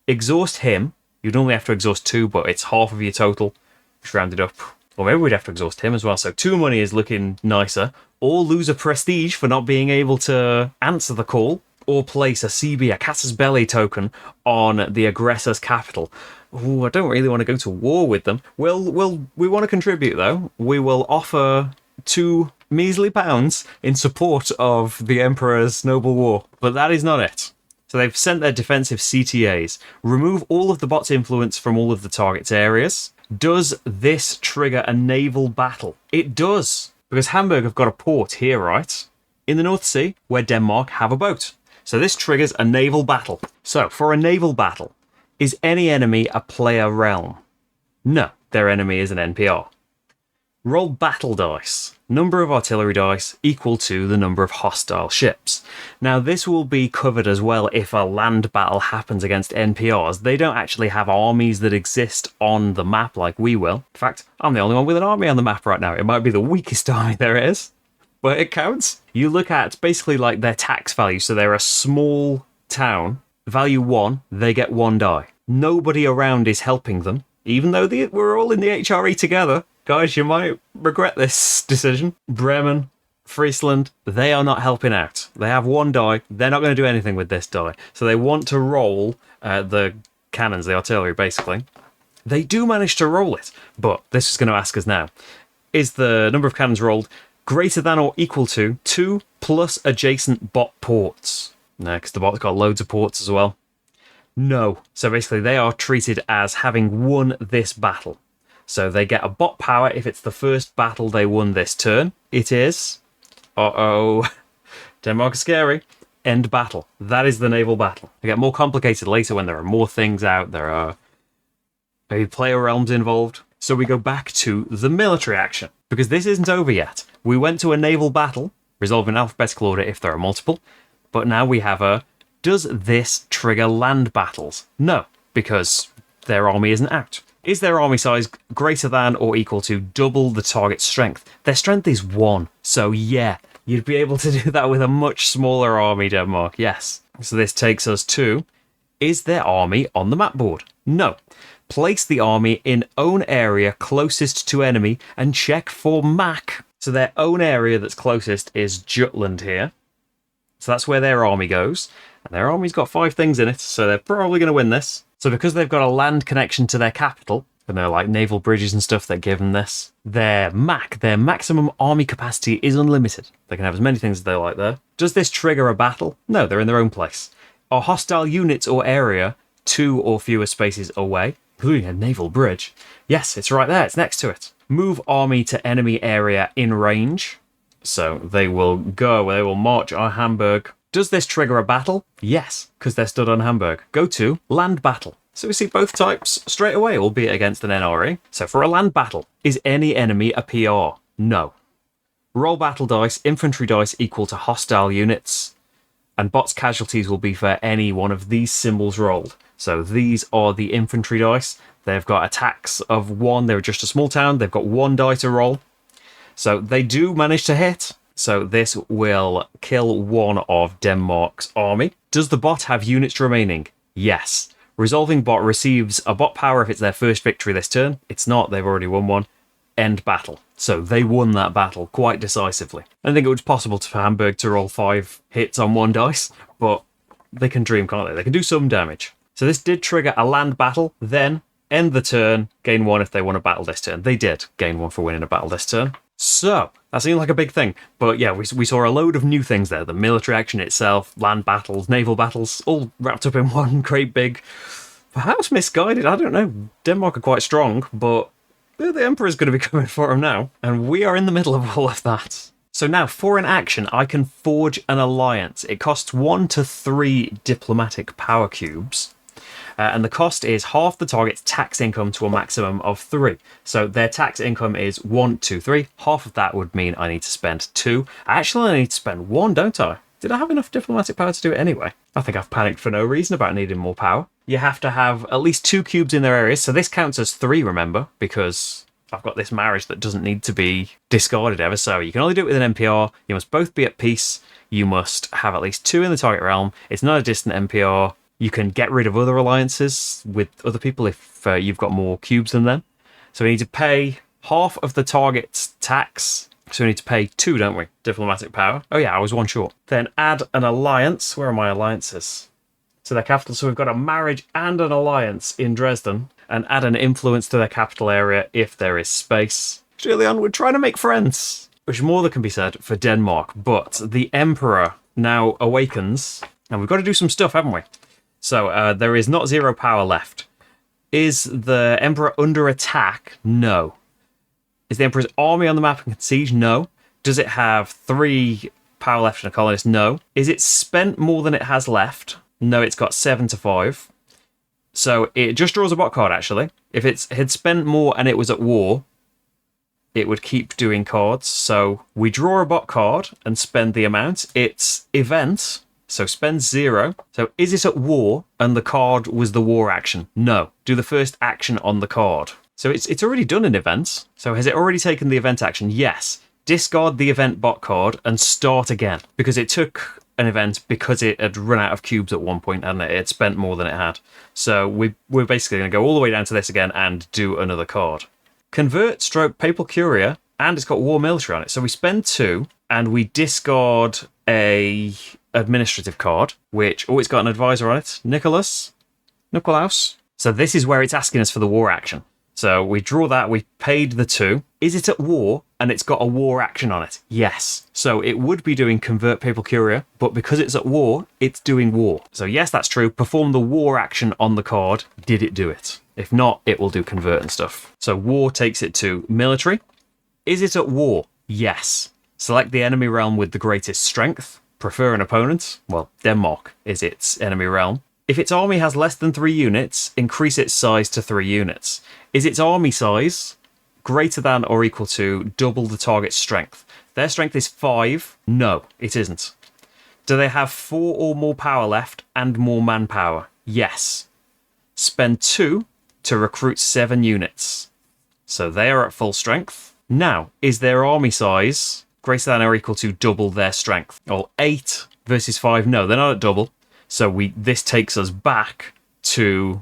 exhaust him. You'd only have to exhaust 2, but it's half of your total, just rounded up. Or maybe we'd have to exhaust him as well, so 2 money is looking nicer. Or lose a prestige for not being able to answer the call, or place a CB, a Casus Belli token, on the aggressor's capital. Ooh, I don't really want to go to war with them. We want to contribute, though. We will offer 2 measly pounds in support of the Emperor's noble war. But that is not it. So they've sent their defensive CTAs. Remove all of the bot's influence from all of the target's areas. Does this trigger a naval battle? It does. Because Hamburg have got a port here, right? In the North Sea, where Denmark have a boat. So this triggers a naval battle. So, for a naval battle, is any enemy a player realm? No, their enemy is an NPR. Roll battle dice. Number of artillery dice equal to the number of hostile ships. Now, this will be covered as well if a land battle happens against NPRs. They don't actually have armies that exist on the map like we will. In fact, I'm the only one with an army on the map right now. It might be the weakest army there is, but it counts. You look at basically like their tax value. So they're a small town. Value 1, they get 1 die. Nobody around is helping them, even though we're all in the HRE together. Guys, you might regret this decision. Bremen, Friesland, they are not helping out. They have 1 die. They're not going to do anything with this die. So they want to roll the cannons, the artillery, basically. They do manage to roll it, but this is going to ask us now. Is the number of cannons rolled greater than or equal to 2 plus adjacent bot ports? No, because the bot's got loads of ports as well. No. So basically, they are treated as having won this battle. So they get a bot power if it's the first battle they won this turn. It is... Uh-oh. Denmark is scary. End battle. That is the naval battle. They get more complicated later when there are more things out. There are maybe player realms involved. So we go back to the military action. Because this isn't over yet. We went to a naval battle, resolved in alphabetical order if there are multiple. But now we have a... Does this trigger land battles? No, because their army isn't out. Is their army size greater than or equal to double the target's strength? Their strength is 1, so yeah, you'd be able to do that with a much smaller army, Denmark, yes. So this takes us to, is their army on the map board? No. Place the army in own area closest to enemy and check for MAC. So their own area that's closest is Jutland here. So that's where their army goes. And their army's got 5 things in it, so they're probably going to win this. So because they've got a land connection to their capital, and they're like naval bridges and stuff that give them this, their MAC, their maximum army capacity, is unlimited. They can have as many things as they like there. Does this trigger a battle? No, they're in their own place. Are hostile units or area 2 or fewer spaces away, including a naval bridge? Yes, it's right there, it's next to it. Move army to enemy area in range. So they will march on Hamburg. Does this trigger a battle? Yes, because they're stood on Hamburg. Go to land battle. So we see both types straight away, albeit against an NRE. So for a land battle, is any enemy a PR? No. Roll battle dice, infantry dice equal to hostile units, and bots casualties will be for any one of these symbols rolled. So these are the infantry dice. They've got attacks of 1. They're just a small town. They've got 1 die to roll. So they do manage to hit. So this will kill 1 of Denmark's army. Does the bot have units remaining? Yes. Resolving bot receives a bot power if it's their first victory this turn. It's not, they've already won one. End battle. So they won that battle quite decisively. I don't think it was possible for Hamburg to roll 5 hits on 1 dice, but they can dream, can't they? They can do some damage. So this did trigger a land battle, then end the turn, gain 1 if they won a battle this turn. They did gain 1 for winning a battle this turn. So, that seemed like a big thing. But yeah, we saw a load of new things there. The military action itself, land battles, naval battles, all wrapped up in one great big... Perhaps misguided, I don't know. Denmark are quite strong, but the Emperor's going to be coming for them now. And we are in the middle of all of that. So now, for an action, I can forge an alliance. It costs 1 to 3 diplomatic power cubes. And the cost is half the target's tax income to a maximum of 3. So their tax income is 1, 2, 3. Half of that would mean I need to spend 2. I actually only need to spend 1, don't I? Did I have enough diplomatic power to do it anyway? I think I've panicked for no reason about needing more power. You have to have at least 2 cubes in their areas. So this counts as 3, remember, because I've got this marriage that doesn't need to be discarded ever. So you can only do it with an NPR. You must both be at peace. You must have at least 2 in the target realm. It's not a distant NPR. You can get rid of other alliances with other people if you've got more cubes than them. So we need to pay half of the target's tax. So we need to pay 2, don't we? Diplomatic power. Oh yeah, I was 1 short. Then add an alliance. Where are my alliances? To their capital. So we've got a marriage and an alliance in Dresden. And add an influence to their capital area if there is space. Julian, we're trying to make friends. Which more than can be said for Denmark. But the Emperor now awakens. And we've got to do some stuff, haven't we? So there is not 0 power left. Is the Emperor under attack? No. Is the Emperor's army on the map and can siege? No. Does it have 3 power left in a colonist? No. Is it spent more than it has left? No, it's got 7 to 5. So it just draws a bot card, actually. If it had spent more and it was at war, it would keep doing cards. So we draw a bot card and spend the amount. It's event... So spend 0. So is it at war and the card was the war action? No. Do the first action on the card. So it's already done an event. So has it already taken the event action? Yes. Discard the event bot card and start again. Because it took an event because it had run out of cubes at one point and it had spent more than it had. So we're basically going to go all the way down to this again and do another card. Convert stroke Papal Curia, and it's got war military on it. So we spend 2 and we discard a administrative card, which it's got an advisor on it, Nikolaus. So this is where it's asking us for the war action. So we draw that, we paid the 2. Is it at war? And it's got a war action on it. Yes. So it would be doing convert Papal Curia, but because it's at war, it's doing war. So yes, that's true. Perform the war action on the card. Did it do it? If not, it will do convert and stuff. So war takes it to military. Is it at war? Yes. Select the enemy realm with the greatest strength. Prefer an opponent. Well, Denmark is its enemy realm. If its army has less than 3 units, increase its size to 3 units. Is its army size greater than or equal to double the target's strength? Their strength is 5. No, it isn't. Do they have 4 or more power left and more manpower? Yes. Spend 2 to recruit 7 units. So they are at full strength. Now, is their army size greater than or equal to double their strength? Or 8 versus 5? No, they're not at double. So this takes us back to...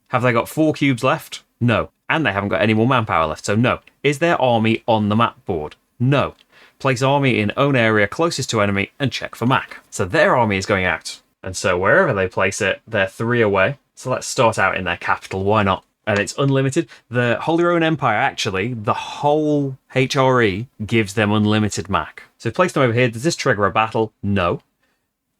Have they got 4 cubes left? No. And they haven't got any more manpower left, so no. Is their army on the map board? No. Place army in own area closest to enemy and check for Mac. So their army is going out. And so wherever they place it, they're 3 away. So let's start out in their capital, why not? And it's unlimited. The Holy Roman Empire, actually, the whole HRE gives them unlimited Mac. So place them over here. Does this trigger a battle? No.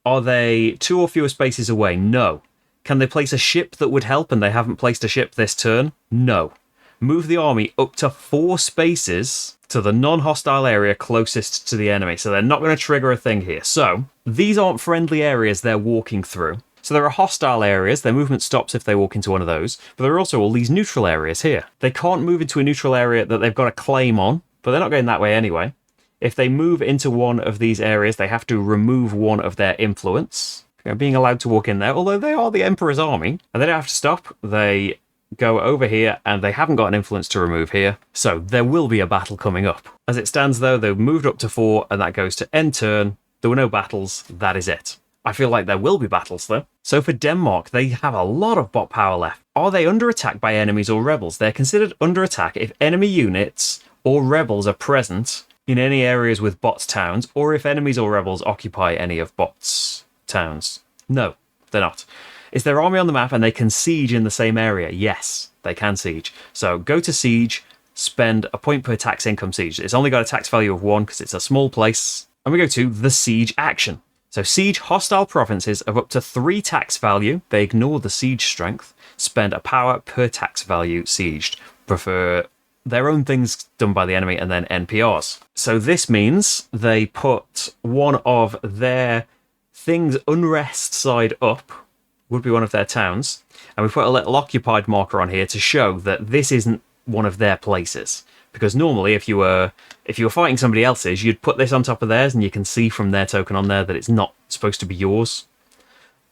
Are they 2 or fewer spaces away? No. Can they place a ship that would help and they haven't placed a ship this turn? No. Move the army up to 4 spaces to the non-hostile area closest to the enemy. So they're not going to trigger a thing here. So these aren't friendly areas they're walking through. So there are hostile areas. Their movement stops if they walk into one of those. But there are also all these neutral areas here. They can't move into a neutral area that they've got a claim on, but they're not going that way anyway. If they move into one of these areas, they have to remove one of their influence. Being allowed to walk in there, although they are the Emperor's army, and they don't have to stop. They go over here, and they haven't got an influence to remove here, so there will be a battle coming up. As it stands, though, they've moved up to 4, and that goes to end turn. There were no battles. That is it. I feel like there will be battles, though. So for Denmark, they have a lot of bot power left. Are they under attack by enemies or rebels? They're considered under attack if enemy units or rebels are present in any areas with bots' towns, or if enemies or rebels occupy any of bots' towns. No, they're not. Is their army on the map and they can siege in the same area? Yes, they can siege. So go to siege, spend a point per tax income siege. It's only got a tax value of 1 because it's a small place. And we go to the siege action. So siege hostile provinces of up to 3 tax value. They ignore the siege strength. Spend a power per tax value sieged. Prefer their own things done by the enemy and then NPRs. So this means they put one of their things unrest side up, would be one of their towns, and we put a little occupied marker on here to show that this isn't one of their places. Because normally if you were fighting somebody else's, you'd put this on top of theirs and you can see from their token on there that it's not supposed to be yours.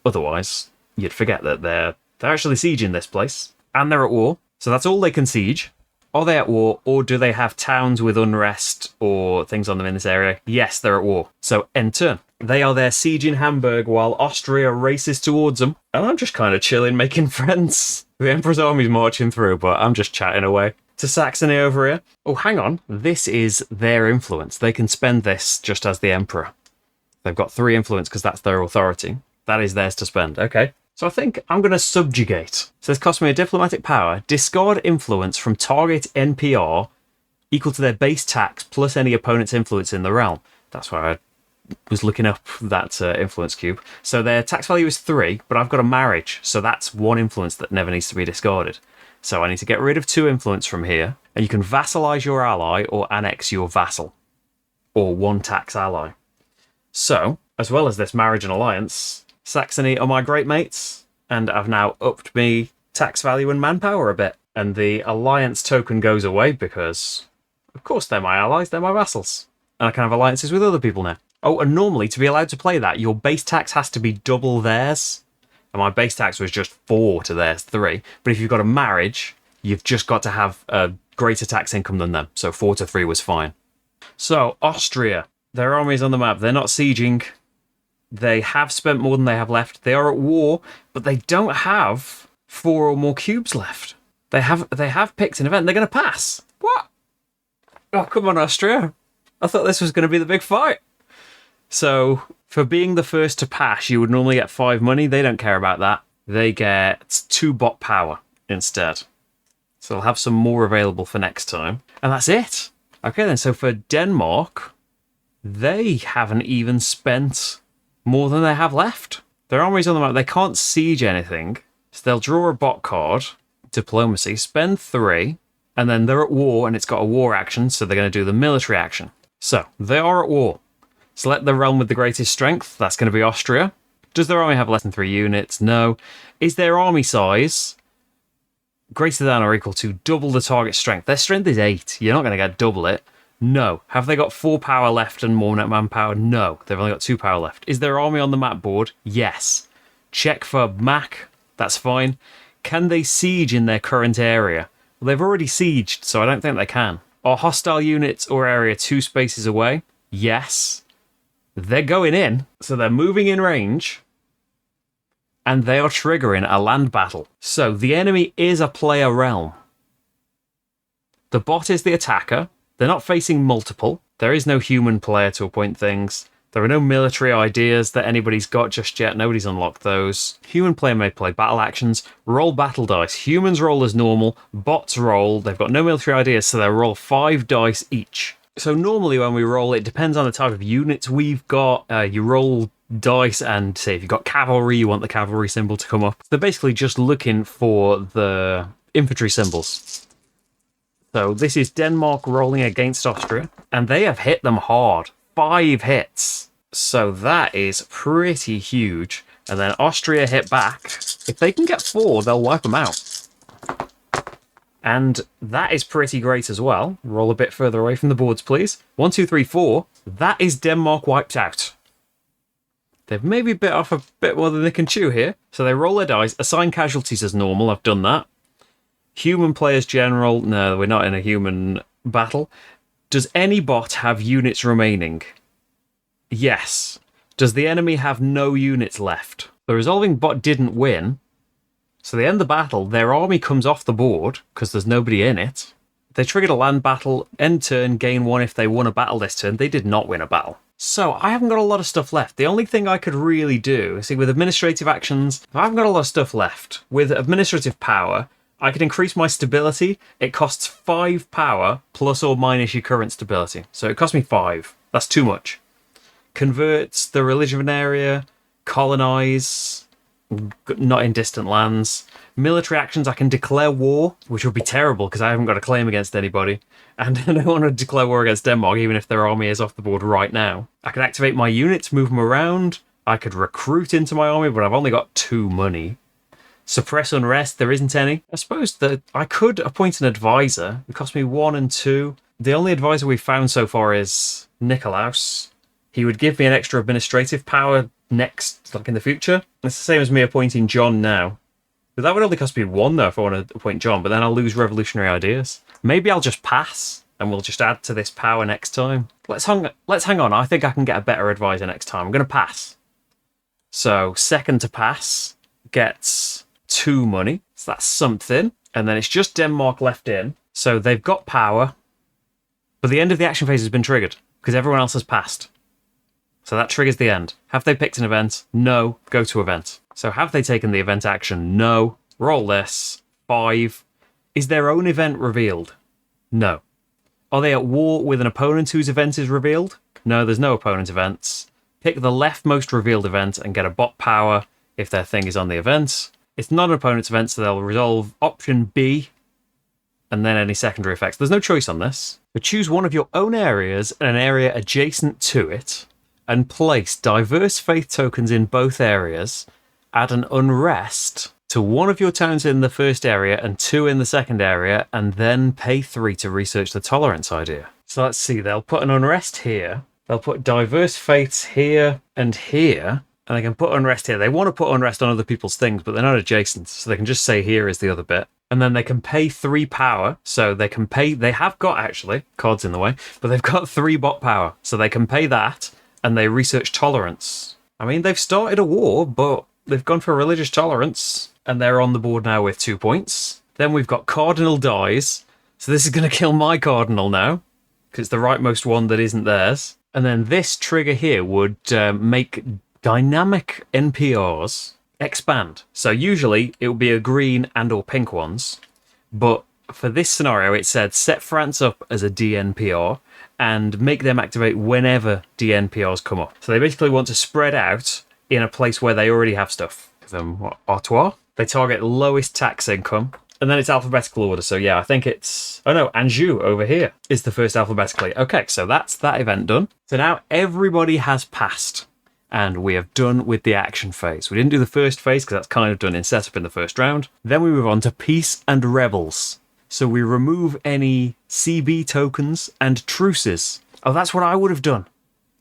Otherwise, you'd forget that they're actually sieging this place and they're at war. So that's all they can siege. Are they at war, or do they have towns with unrest or things on them in this area? Yes, they're at war. So end turn. They are there sieging Hamburg while Austria races towards them. And I'm just kind of chilling, making friends. The Emperor's army's marching through, but I'm just chatting away. To Saxony over here. Oh, hang on. This is their influence. They can spend this just as the Emperor. They've got 3 influence because that's their authority. That is theirs to spend. Okay. So I think I'm going to subjugate. So this costs me a diplomatic power. Discard influence from target NPR equal to their base tax plus any opponent's influence in the realm. That's why I was looking up that influence cube. So their tax value is 3, but I've got a marriage. So that's 1 influence that never needs to be discarded. So I need to get rid of 2 influence from here. And you can vassalize your ally or annex your vassal. Or 1 tax ally. So, as well as this marriage and alliance, Saxony are my great mates, and I've now upped me tax value and manpower a bit. And the alliance token goes away because, of course, they're my allies, they're my vassals. And I can have alliances with other people now. Oh, and normally, to be allowed to play that, your base tax has to be double theirs. And my base tax was just 4 to theirs 3. But if you've got a marriage, you've just got to have a greater tax income than them. So 4 to 3 was fine. So, Austria. Their army is on the map. They're not sieging. They have spent more than they have left. They are at war, but they don't have 4 or more cubes left. They have picked an event. They're going to pass. What? Oh, come on, Austria. I thought this was going to be the big fight. So, for being the first to pass, you would normally get 5 money. They don't care about that. They get 2 bot power instead. So they'll have some more available for next time. And that's it. Okay then, so for Denmark, they haven't even spent more than they have left. Their army's on the map. They can't siege anything. So they'll draw a bot card, diplomacy, spend 3, and then they're at war, and it's got a war action, so they're going to do the military action. So, they are at war. Select the realm with the greatest strength. That's going to be Austria. Does their army have less than 3 units? No. Is their army size greater than or equal to double the target strength? Their strength is 8. You're not going to get double it. No. Have they got 4 power left and more net manpower? No. They've only got 2 power left. Is their army on the map board? Yes. Check for Mac. That's fine. Can they siege in their current area? Well, they've already sieged, so I don't think they can. Are hostile units or area 2 spaces away? Yes. They're going in, so they're moving in range, and they are triggering a land battle. So the enemy is a player realm. The bot is the attacker. They're not facing multiple. There is no human player to appoint things. There are no military ideas that anybody's got just yet. Nobody's unlocked those. Human player may play battle actions. Roll battle dice. Humans roll as normal. Bots roll. They've got no military ideas, so they'll roll 5 dice each. So normally when we roll, it depends on the type of units we've got. You roll dice and say if you've got cavalry, you want the cavalry symbol to come up. They're basically just looking for the infantry symbols. So this is Denmark rolling against Austria, and they have hit them hard. 5 hits. So that is pretty huge. And then Austria hit back. If they can get 4, they'll wipe them out. And that is pretty great as well. Roll a bit further away from the boards, please. 1, 2, 3, 4. That is Denmark wiped out. They've maybe bit off a bit more than they can chew here. So they roll their dice, assign casualties as normal. I've done that. Human players general. No, we're not in a human battle. Does any bot have units remaining? Yes. Does the enemy have no units left? The resolving bot didn't win, so they end the battle. Their army comes off the board because there's nobody in it. They triggered a land battle, end turn, gain 1 if they won a battle this turn. They did not win a battle. So I haven't got a lot of stuff left. The only thing I could really do, see, with administrative actions, I haven't got a lot of stuff left. With administrative power, I could increase my stability. It costs 5 power plus or minus your current stability. So it costs me 5. That's too much. Converts the religion of an area, colonize, not in distant lands. Military actions, I can declare war, which would be terrible because I haven't got a claim against anybody. And I don't want to declare war against Denmark, even if their army is off the board right now. I can activate my units, move them around. I could recruit into my army, but I've only got 2 money. Suppress unrest, there isn't any. I suppose that I could appoint an advisor. It cost me 1 and 2. The only advisor we've found so far is Nikolaus. He would give me an extra administrative power next, like in the future. It's the same as me appointing John now. But that would only cost me 1 though if I want to appoint John, but then I'll lose revolutionary ideas. Maybe I'll just pass and we'll just add to this power next time. Let's hang on. I think I can get a better advisor next time. I'm going to pass. So second to pass gets 2 money. So that's something. And then it's just Denmark left in. So they've got power, but the end of the action phase has been triggered because everyone else has passed. So that triggers the end. Have they picked an event? No. Go to event. So have they taken the event action? No. Roll this. 5. Is their own event revealed? No. Are they at war with an opponent whose event is revealed? No, there's no opponent events. Pick the leftmost revealed event and get a bot power if their thing is on the event. It's not an opponent's event, so they'll resolve option B and then any secondary effects. There's no choice on this. But choose one of your own areas and an area adjacent to it and place diverse faith tokens in both areas. Add an unrest to one of your towns in the first area and 2 in the second area, and then pay 3 to research the tolerance idea. So let's see, they'll put an unrest here. They'll put diverse faiths here and here, and they can put unrest here. They want to put unrest on other people's things, but they're not adjacent, so they can just say here is the other bit. And then they can pay 3 power, so they can pay, they have got actually, cards in the way, but they've got 3 bot power, so they can pay that, and they research tolerance. I mean, they've started a war, but they've gone for religious tolerance, and they're on the board now with 2 points. Then we've got Cardinal dies, so this is going to kill my Cardinal now, because it's the rightmost one that isn't theirs. And then this trigger here would make dynamic NPRs expand. So usually it would be a green and or pink ones, but for this scenario it said set France up as a DNPR and make them activate whenever DNPRs come up. So they basically want to spread out in a place where they already have stuff. Artois. They target lowest tax income, and then it's alphabetical order. So yeah, I think it's, oh no, Anjou over here is the first alphabetically. Okay, so that's that event done. So now everybody has passed, and we have done with the action phase. We didn't do the first phase because that's kind of done in setup in the first round. Then we move on to peace and rebels. So we remove any CB tokens and truces. Oh, that's what I would have done.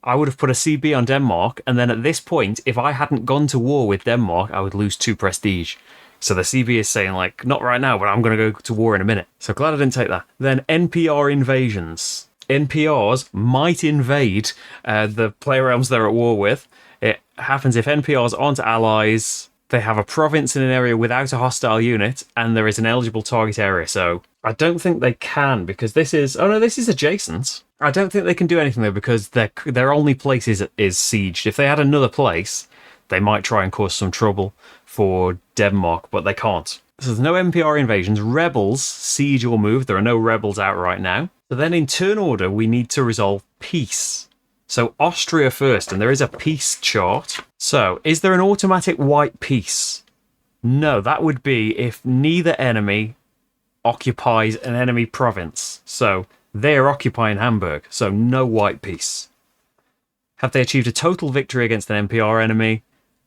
I would have put a CB on Denmark, and then at this point, if I hadn't gone to war with Denmark, I would lose 2 prestige. So the CB is saying, like, not right now, but I'm going to go to war in a minute. So glad I didn't take that. Then NPR invasions. NPRs might invade the player realms they're at war with. It happens if NPRs aren't allies, they have a province in an area without a hostile unit, and there is an eligible target area. So I don't think they can, because this is, oh no, this is adjacent. I don't think they can do anything though, because their only place is sieged. If they had another place, they might try and cause some trouble for Denmark, but they can't. So there's no NPR invasions. Rebels siege or move. There are no rebels out right now. So then in turn order, we need to resolve peace. So Austria first, and there is a peace chart. So is there an automatic white peace? No, that would be if neither enemy occupies an enemy province. So they are occupying Hamburg, so no white peace. Have they achieved a total victory against an NPR enemy?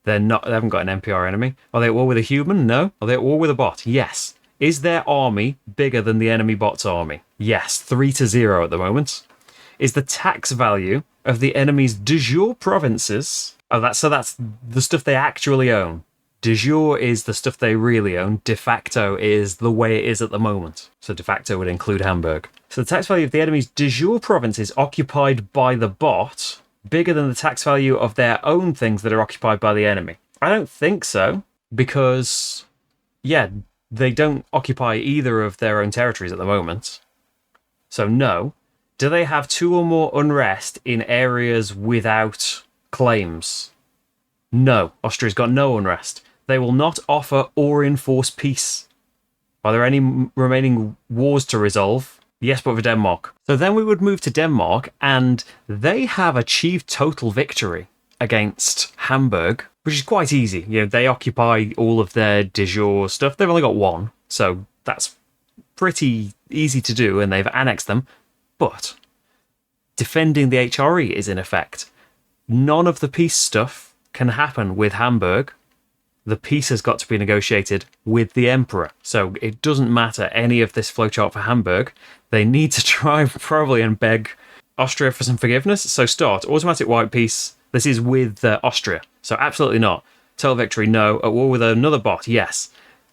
They haven't got an NPR enemy. Are they at war with a human? No. Are they at war with a bot? Yes. Is their army bigger than the enemy bot's army? Yes, 3-0 at the moment. Is the tax value of the enemy's de jure provinces? Oh, that's the stuff they actually own. De jure is the stuff they really own. De facto is the way it is at the moment. So de facto would include Hamburg. So the tax value of the enemy's de jure province is occupied by the bot. bigger than the tax value of their own things that are occupied by the enemy? I don't think so, because, yeah, they don't occupy either of their own territories at the moment. So no. Do they have 2 or more unrest in areas without claims? No. Austria's got no unrest. They will not offer or enforce peace. Are there any remaining wars to resolve? Yes, but for Denmark. So then we would move to Denmark, and they have achieved total victory against Hamburg, which is quite easy. You know, they occupy all of their de jure stuff. They've only got 1, so that's pretty easy to do, and they've annexed them. But defending the HRE is in effect. None of the peace stuff can happen with Hamburg. The peace has got to be negotiated with the Emperor. So it doesn't matter any of this flowchart for Hamburg. They need to try probably and beg Austria for some forgiveness. So start, automatic white peace. This is with Austria. So absolutely not. Total victory, no. At war with another bot, yes.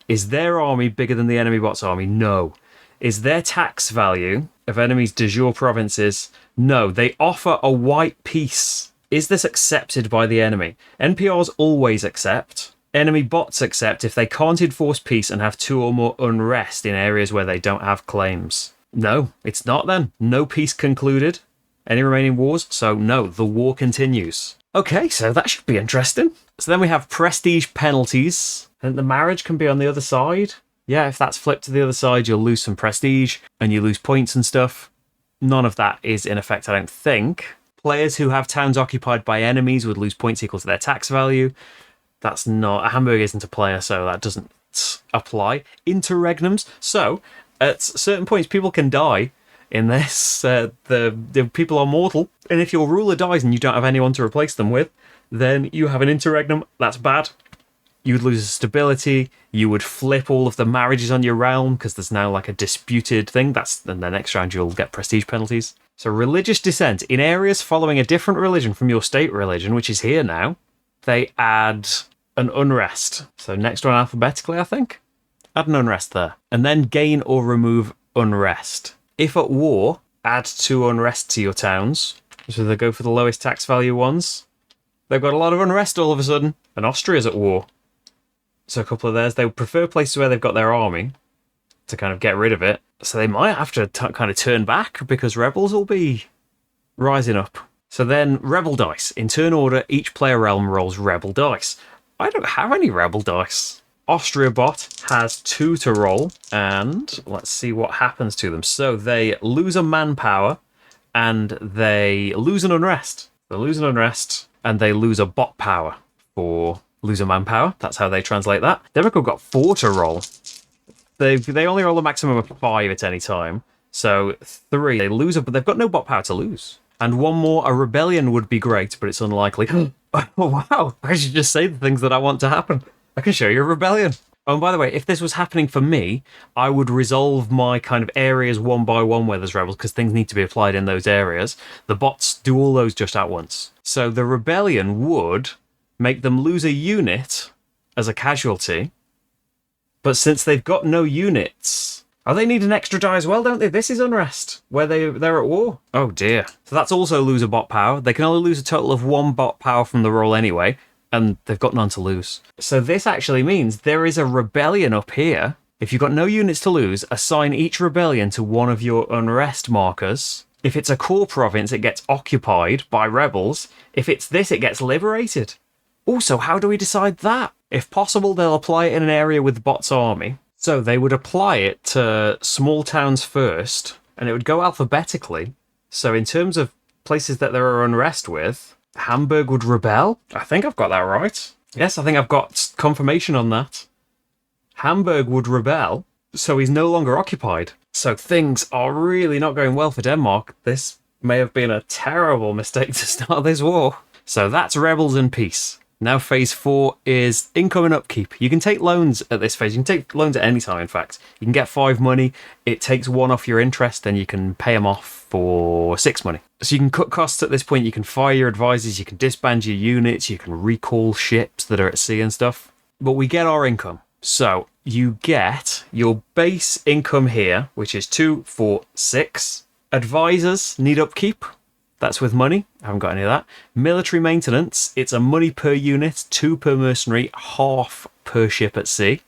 Is their army bigger than the enemy bot's army? No. Is their tax value of enemies' de jure provinces? No. They offer a white peace. Is this accepted by the enemy? NPRs always accept. Enemy bots accept if they can't enforce peace and have 2 or more unrest in areas where they don't have claims. No, it's not then. No peace concluded. Any remaining wars? So no, the war continues. Okay, so that should be interesting. So then we have prestige penalties. And the marriage can be on the other side. Yeah, if that's flipped to the other side, you'll lose some prestige and you lose points and stuff. None of that is in effect, I don't think. Players who have towns occupied by enemies would lose points equal to their tax value. That's not... Hamburg isn't a player, so that doesn't apply. Interregnums. So, at certain points, people can die in this. The people are mortal. And if your ruler dies and you don't have anyone to replace them with, then you have an interregnum. That's bad. You would lose stability. You would flip all of the marriages on your realm because there's now like a disputed thing. Then the next round you'll get prestige penalties. So religious dissent. In areas following a different religion from your state religion, which is here now, they add an unrest. So next one alphabetically, I think. Add an unrest there. And then gain or remove unrest. If at war, add 2 unrest to your towns. So they go for the lowest tax value ones. They've got a lot of unrest all of a sudden. And Austria's at war. So a couple of theirs, they would prefer places where they've got their army to kind of get rid of it. So they might have to kind of turn back because rebels will be rising up. So then rebel dice. In turn order, each player realm rolls rebel dice. I don't have any rebel dice. Austria bot has 2 to roll, and let's see what happens to them. So they lose a manpower, and they lose an unrest. They lose an unrest, and they lose a bot power for lose a manpower. That's how they translate that. Denmark have got 4 to roll. They only roll a maximum of 5 at any time. So 3, they lose but they've got no bot power to lose. And 1 more, a rebellion would be great, but it's unlikely. Oh, wow, I should just say the things that I want to happen. I can show you a rebellion. Oh, and by the way, if this was happening for me, I would resolve my kind of areas one by one where there's rebels, because things need to be applied in those areas. The bots do all those just at once. So the rebellion would make them lose a unit as a casualty, but since they've got no units... Oh, they need an extra die as well, don't they? This is unrest, where they're at war. Oh dear. So that's also lose a bot power. They can only lose a total of 1 bot power from the roll anyway, and they've got none to lose. So this actually means there is a rebellion up here. If you've got no units to lose, assign each rebellion to one of your unrest markers. If it's a core province, it gets occupied by rebels. If it's this, it gets liberated. Also, how do we decide that? If possible, they'll apply it in an area with Bot's army. So they would apply it to small towns first, and it would go alphabetically. So in terms of places that there are unrest with, Hamburg would rebel. I think I've got that right. Yes, I think I've got confirmation on that. Hamburg would rebel, so he's no longer occupied. So things are really not going well for Denmark. This may have been a terrible mistake to start this war. So that's rebels and peace. Now phase 4 is income and upkeep. You can take loans at this phase. You can take loans at any time, in fact. You can get 5 money. It takes 1 off your interest, then you can pay them off for 6 money. So you can cut costs at this point. You can fire your advisors. You can disband your units. You can recall ships that are at sea and stuff. But we get our income. So you get your base income here, which is 2, 4, 6. Advisors need upkeep. That's with money. I haven't got any of that. Military maintenance. It's a money per unit, 2 per mercenary, half per ship at sea.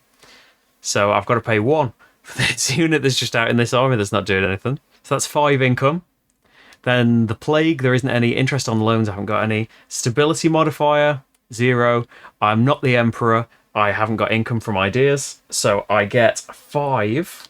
So I've got to pay 1 for this unit that's just out in this army that's not doing anything. So that's 5 income. Then the plague, there isn't any. Interest on loans, I haven't got any. Stability modifier, 0. I'm not the emperor. I haven't got income from ideas. So I get 5.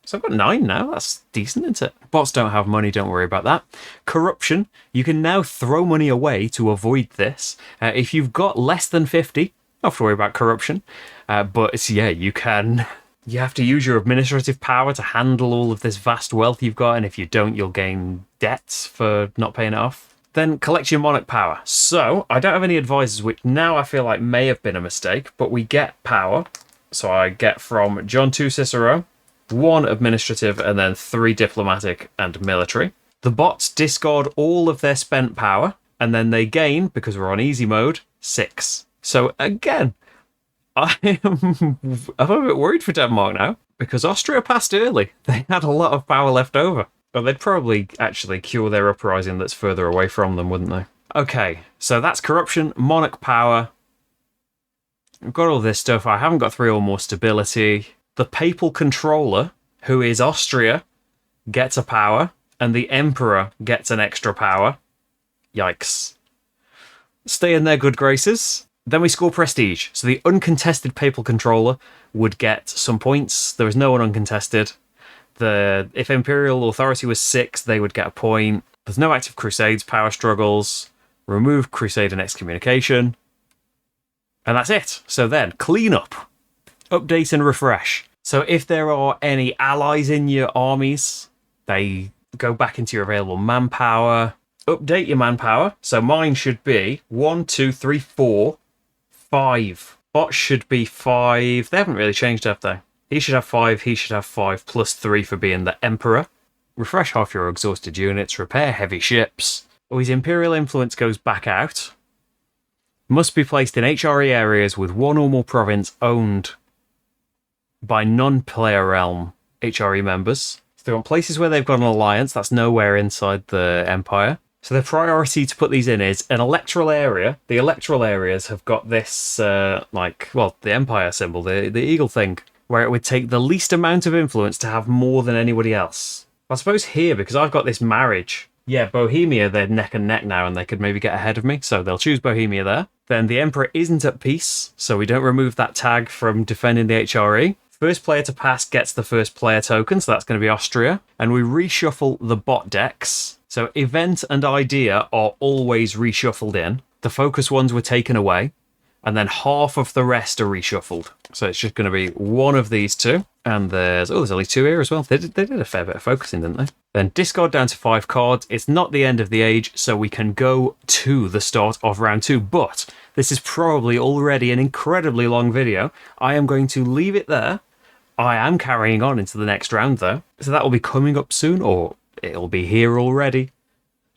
So I've got 9 now. That's decent, isn't it? Bots don't have money. Don't worry about that. Corruption. You can now throw money away to avoid this. If you've got less than 50, don't have to worry about corruption. But yeah, you can. You have to use your administrative power to handle all of this vast wealth you've got. And if you don't, you'll gain debts for not paying it off. Then collect your monarch power. So I don't have any advisors, which now I feel like may have been a mistake. But we get power. So I get from John 2 Cicero, 1 administrative, and then 3 diplomatic and military. The bots discard all of their spent power, and then they gain, because we're on easy mode, 6. So again, I'm a bit worried for Denmark now, because Austria passed early. They had a lot of power left over. But they'd probably actually cure their uprising that's further away from them, wouldn't they? Okay, so that's corruption, monarch power. I've got all this stuff. I haven't got 3 or more stability. The papal controller, who is Austria, gets a power, and the emperor gets an extra power. Yikes. Stay in their good graces. Then we score prestige. So the uncontested papal controller would get some points. There was no one uncontested. If imperial authority was 6, they would get a point. There's no active crusades, power struggles, remove crusade and excommunication. And that's it. So then, clean up. Update and refresh. So if there are any allies in your armies, they go back into your available manpower. Update your manpower. So mine should be 1, 2, 3, 4, 5. Bots should be 5. They haven't really changed, have they? He should have 5. He should have 5 plus 3 for being the emperor. Refresh half your exhausted units. Repair heavy ships. Oh, his imperial influence goes back out. Must be placed in HRE areas with 1 or more province owned by non-player realm HRE members. So they want places where they've got an alliance. That's nowhere inside the empire. So the priority to put these in is an electoral area. The electoral areas have got this, the empire symbol, the eagle thing, where it would take the least amount of influence to have more than anybody else. I suppose here, because I've got this marriage, yeah, Bohemia, they're neck and neck now, and they could maybe get ahead of me, so they'll choose Bohemia there. Then the emperor isn't at peace, so we don't remove that tag from defending the HRE. First player to pass gets the first player token, so that's going to be Austria. And we reshuffle the bot decks. So event and idea are always reshuffled in. The focus ones were taken away. And then half of the rest are reshuffled. So it's just going to be 1 of these 2. And there's only 2 here as well. They did a fair bit of focusing, didn't they? Then discard down to 5 cards. It's not the end of the age, so we can go to the start of round 2. But this is probably already an incredibly long video. I am going to leave it there. I am carrying on into the next round, though. So that will be coming up soon, or it'll be here already.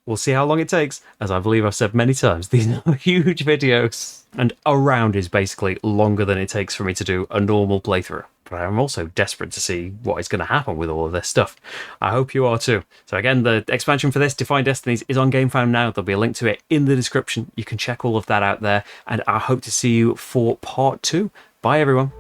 We'll see how long it takes. As I believe I've said many times, these are huge videos. And a round is basically longer than it takes for me to do a normal playthrough. But I'm also desperate to see what is going to happen with all of this stuff. I hope you are too. So again, the expansion for this, Define Destinies, is on GameFound now. There'll be a link to it in the description. You can check all of that out there. And I hope to see you for part 2. Bye, everyone.